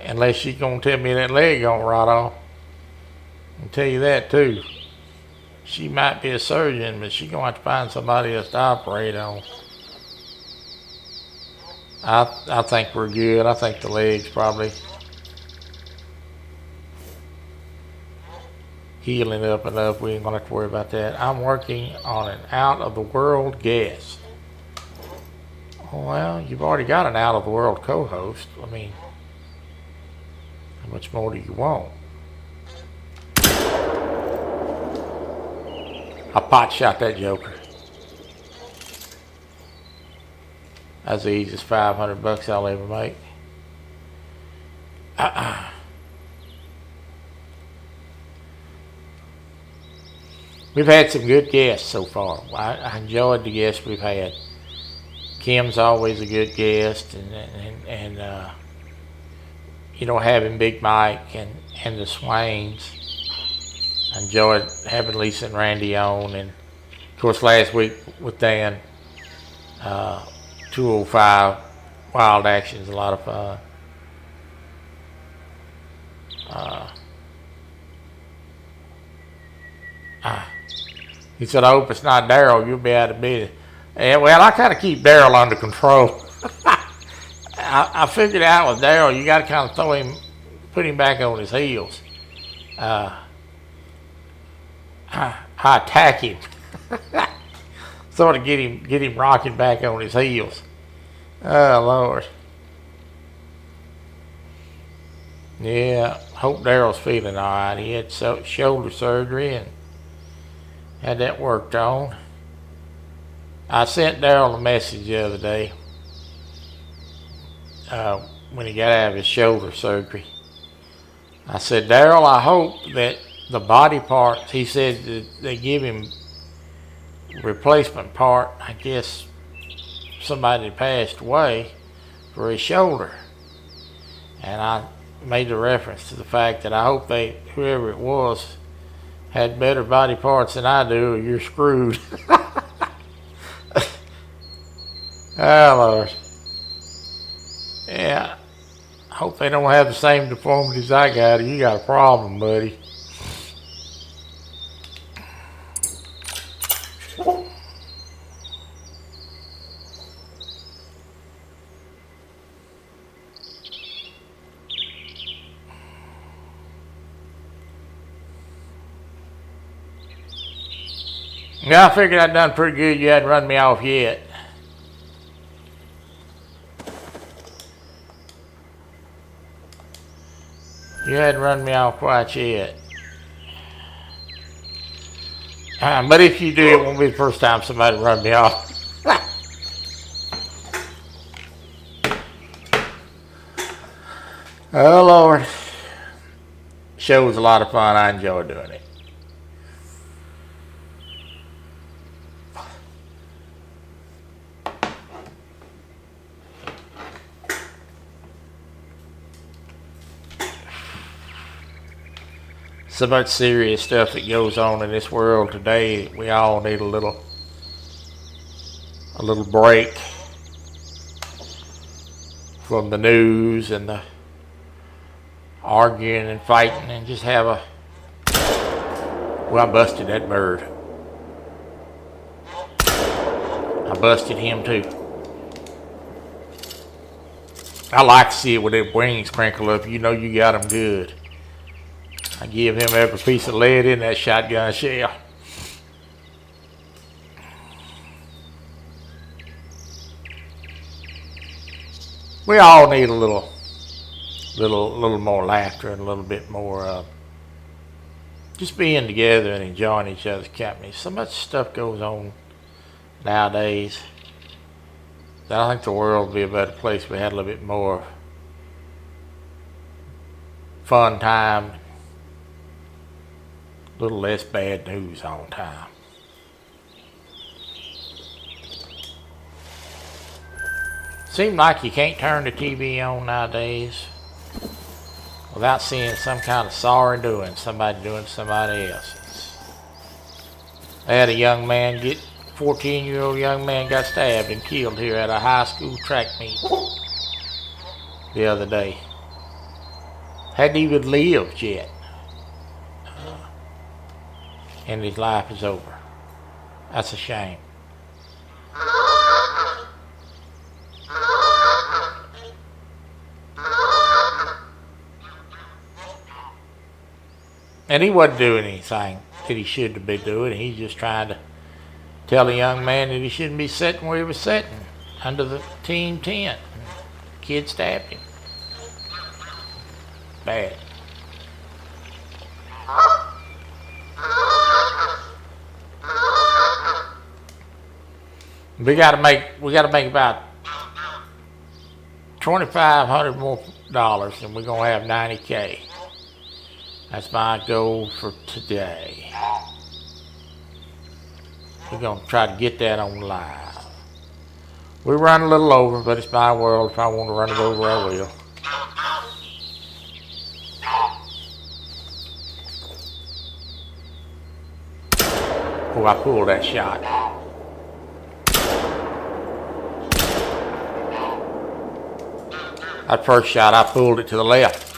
Unless she's going to tell me that leg going to rot off. I'll tell you that, too. She might be a surgeon, but she's going to have to find somebody else to operate on. I think we're good. I think the leg's probably healing up enough. We ain't going to have to worry about that. I'm working on an out-of-the-world guest. Well, you've already got an out-of-the-world co-host. I mean, how much more do you want? I pot shot that joker. That's the easiest $500 I'll ever make. We've had some good guests so far. I enjoyed the guests we've had. Kim's always a good guest, and you know, having Big Mike and the Swains. I enjoyed having Lisa and Randy on, and of course last week with Dan, 205 Wild Action's a lot of fun. He said, I hope it's not Daryl, you'll be out of business. And well, I kind of keep Daryl under control. I figured out with Daryl, you got to kind of put him back on his heels. I attack him, sort of get him rocking back on his heels. Oh Lord. Yeah, hope Daryl's feeling all right. He had shoulder surgery and had that worked on. I sent Daryl a message the other day when he got out of his shoulder surgery. I said, Daryl, I hope that the body parts, he said that they give him replacement part, I guess somebody passed away, for his shoulder. And I made the reference to the fact that I hope whoever it was, had better body parts than I do, or you're screwed. Oh, Lord. Yeah. I hope they don't have the same deformities I got, or you got a problem, buddy. Yeah, I figured I'd done pretty good. You hadn't run me off yet. You hadn't run me off quite yet. But if you do, it won't be the first time somebody run me off. Oh, Lord. Show was a lot of fun. I enjoyed doing it. So much serious stuff that goes on in this world today. We all need a little break from the news and the arguing and fighting, and just have a, well, I busted that bird. I busted him too. I like to see it with their wings crinkle up. You know you got them good. I give him every piece of lead in that shotgun shell. We all need a little more laughter and a little bit more just being together and enjoying each other's company. So much stuff goes on nowadays that I think the world would be a better place if we had a little bit more fun time. A little less bad news all the time. Seems like you can't turn the TV on nowadays without seeing some kind of sorry doing, somebody doing somebody else's. They had a young man 14-year-old young man got stabbed and killed here at a high school track meet the other day. Hadn't even lived yet. And his life is over. That's a shame. And he wasn't doing anything that he should have been doing. He's just trying to tell a young man that he shouldn't be sitting where he was sitting, under the team tent. Kid stabbed him. Bad. We gotta make about $2,500 more dollars, and we're gonna have $90K. That's my goal for today. We're gonna try to get that on live. We run a little over, but it's my world. If I want to run it over, I will. Oh, I pulled that shot. That first shot, I pulled it to the left.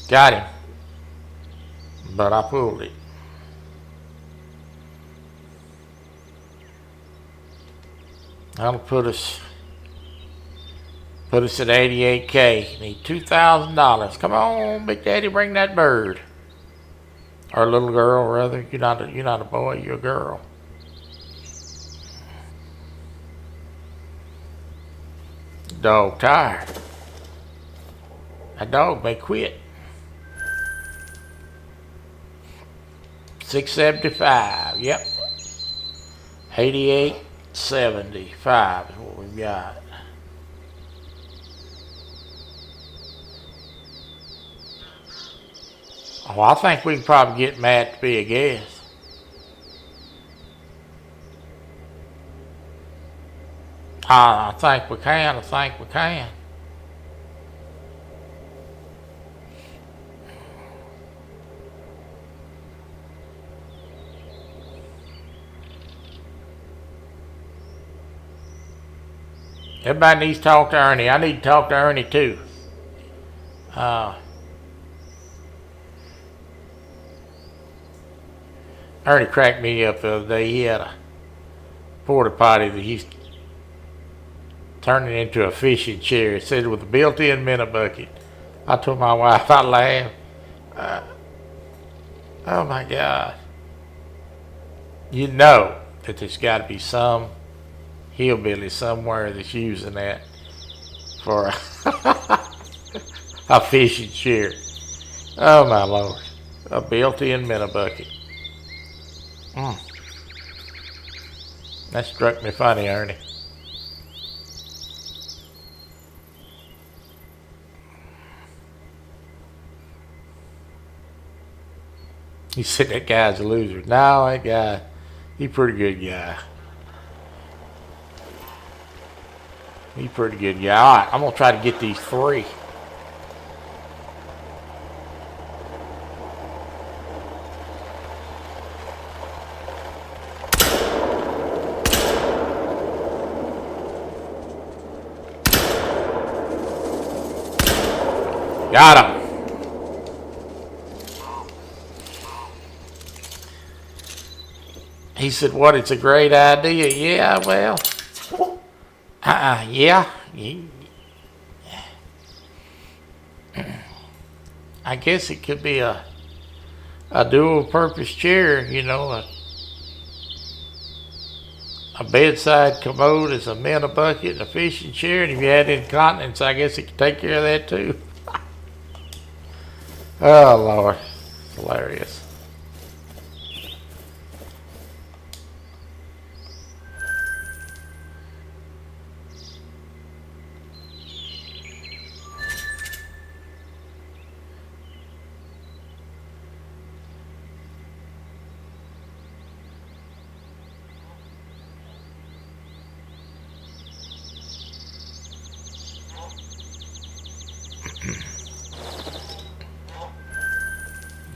Got him. But I pulled it. That'll put us at 88K. Need $2,000. Come on, Big Daddy, bring that bird. Or little girl, rather. You're not a boy. You're a girl. Dog tired. That dog may quit. 675. Yep. 88.75 is what we've got. Oh, I think we can probably get Matt to be a guest. I think we can. I think we can. Everybody needs to talk to Ernie. I need to talk to Ernie too. Ernie cracked me up the other day. He had a porta potty that he's turning into a fishing chair. It said with a built-in minute bucket. I told my wife I laughed. Oh my God. You know that there's got to be some hillbilly somewhere that's using that for a fishing chair. Oh my Lord. A built-in minute bucket. That struck me funny, Ernie. He said that guy's a loser. No, that guy, he's a pretty good guy. He's a pretty good guy. All right, I'm going to try to get these 3. Got him. He said, what, it's a great idea. Yeah, well, yeah. I guess it could be a dual purpose chair, you know, a bedside commode is a minute bucket and a fishing chair, and if you had incontinence, I guess it could take care of that too. Oh Lord, hilarious.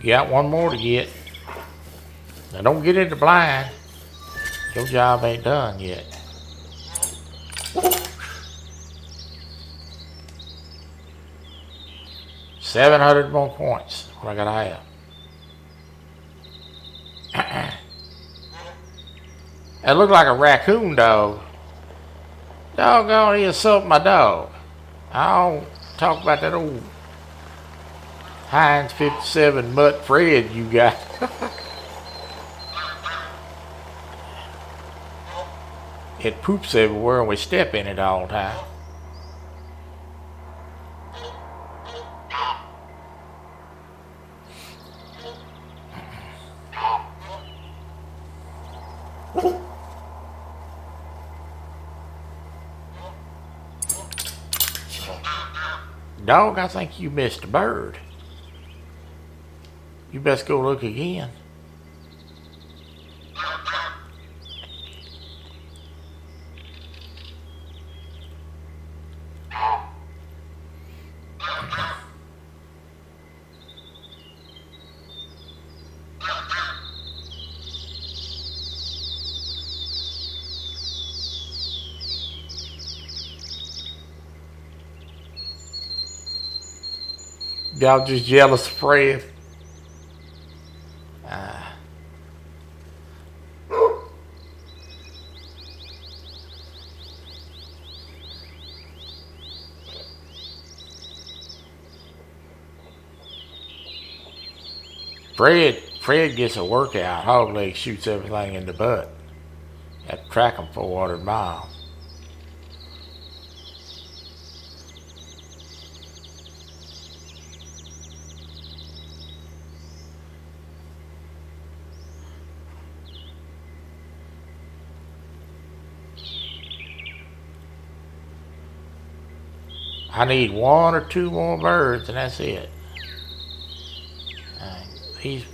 You got one more to get. Now don't get into blind. Your job ain't done yet. $700 more points. What I gotta have. That looked like a raccoon dog. Doggone, he assaulted my dog. I don't talk about that old Heinz 57 Mutt Fred you got. It poops everywhere and we step in it all the time. Dog, I think you missed a bird. You best go look again. Y'all just jealous of Fred. Fred gets a workout. Hogleg shoots everything in the butt. Have to track him 400 miles. I need 1 or 2 more birds, and that's it.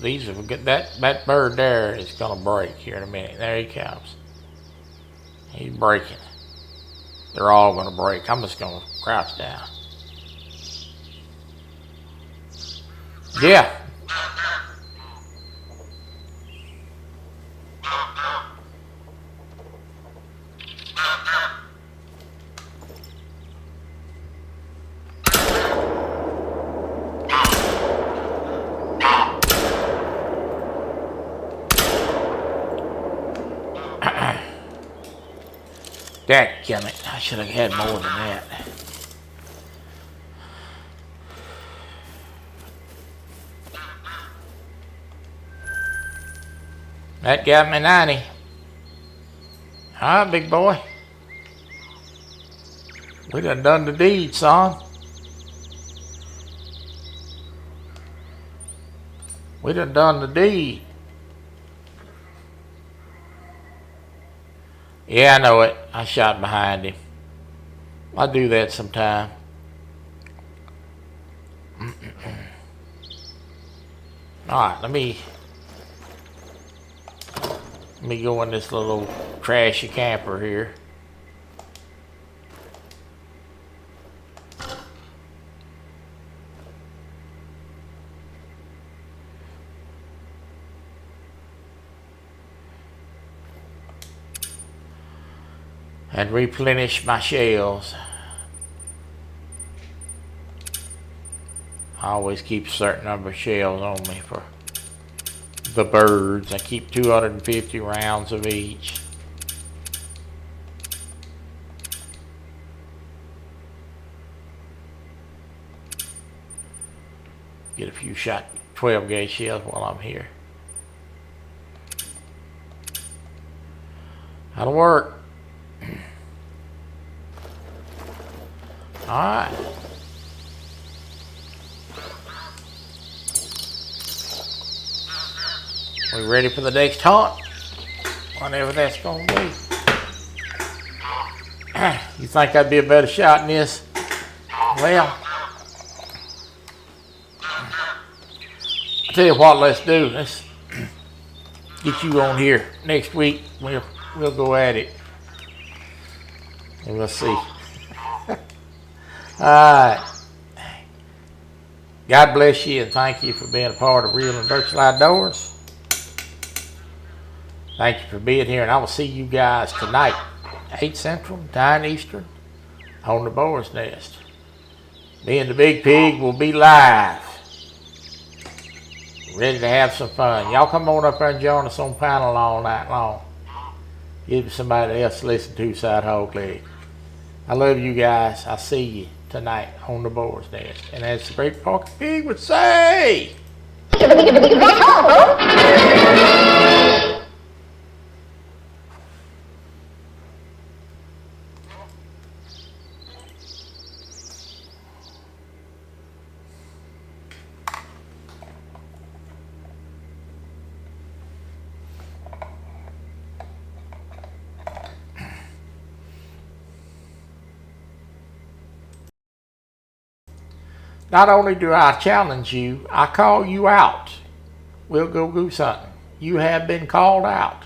These are good. That bird there is gonna break here in a minute. There he comes. He's breaking. They're all gonna break. I'm just gonna crouch down. Yeah. Dadgummit, I should have had more than that. That got me 90. All right, big boy. We done the deed, son. We done the deed. Yeah, I know it. I shot behind him. I do that sometime. Alright, let me go in this little trashy camper here. And replenish my shells. I always keep a certain number of shells on me for the birds. I keep 250 rounds of each. Get a few shot 12 gauge shells while I'm here. That'll work. Alright. We ready for the next hunt? Whatever that's gonna be. You think I'd be a better shot in this? Well, I'll tell you what, let's do. Let's get you on here next week. We'll go at it. And we'll see. Alright. God bless you and thank you for being a part of Real and Virtual Outdoors. Thank you for being here, and I will see you guys tonight, 8 Central, 9 Eastern, on the Boar's Nest. Me and the Big Pig will be live. Ready to have some fun. Y'all come on up there and join us on panel all night long. Give somebody else to listen to Side Hog Leg. I love you guys. I'll see you tonight on the Boar's Nest. And as the great Porky Pig would say, that's all, folks. Not only do I challenge you, I call you out. we'll go goose hunting. You have been called out.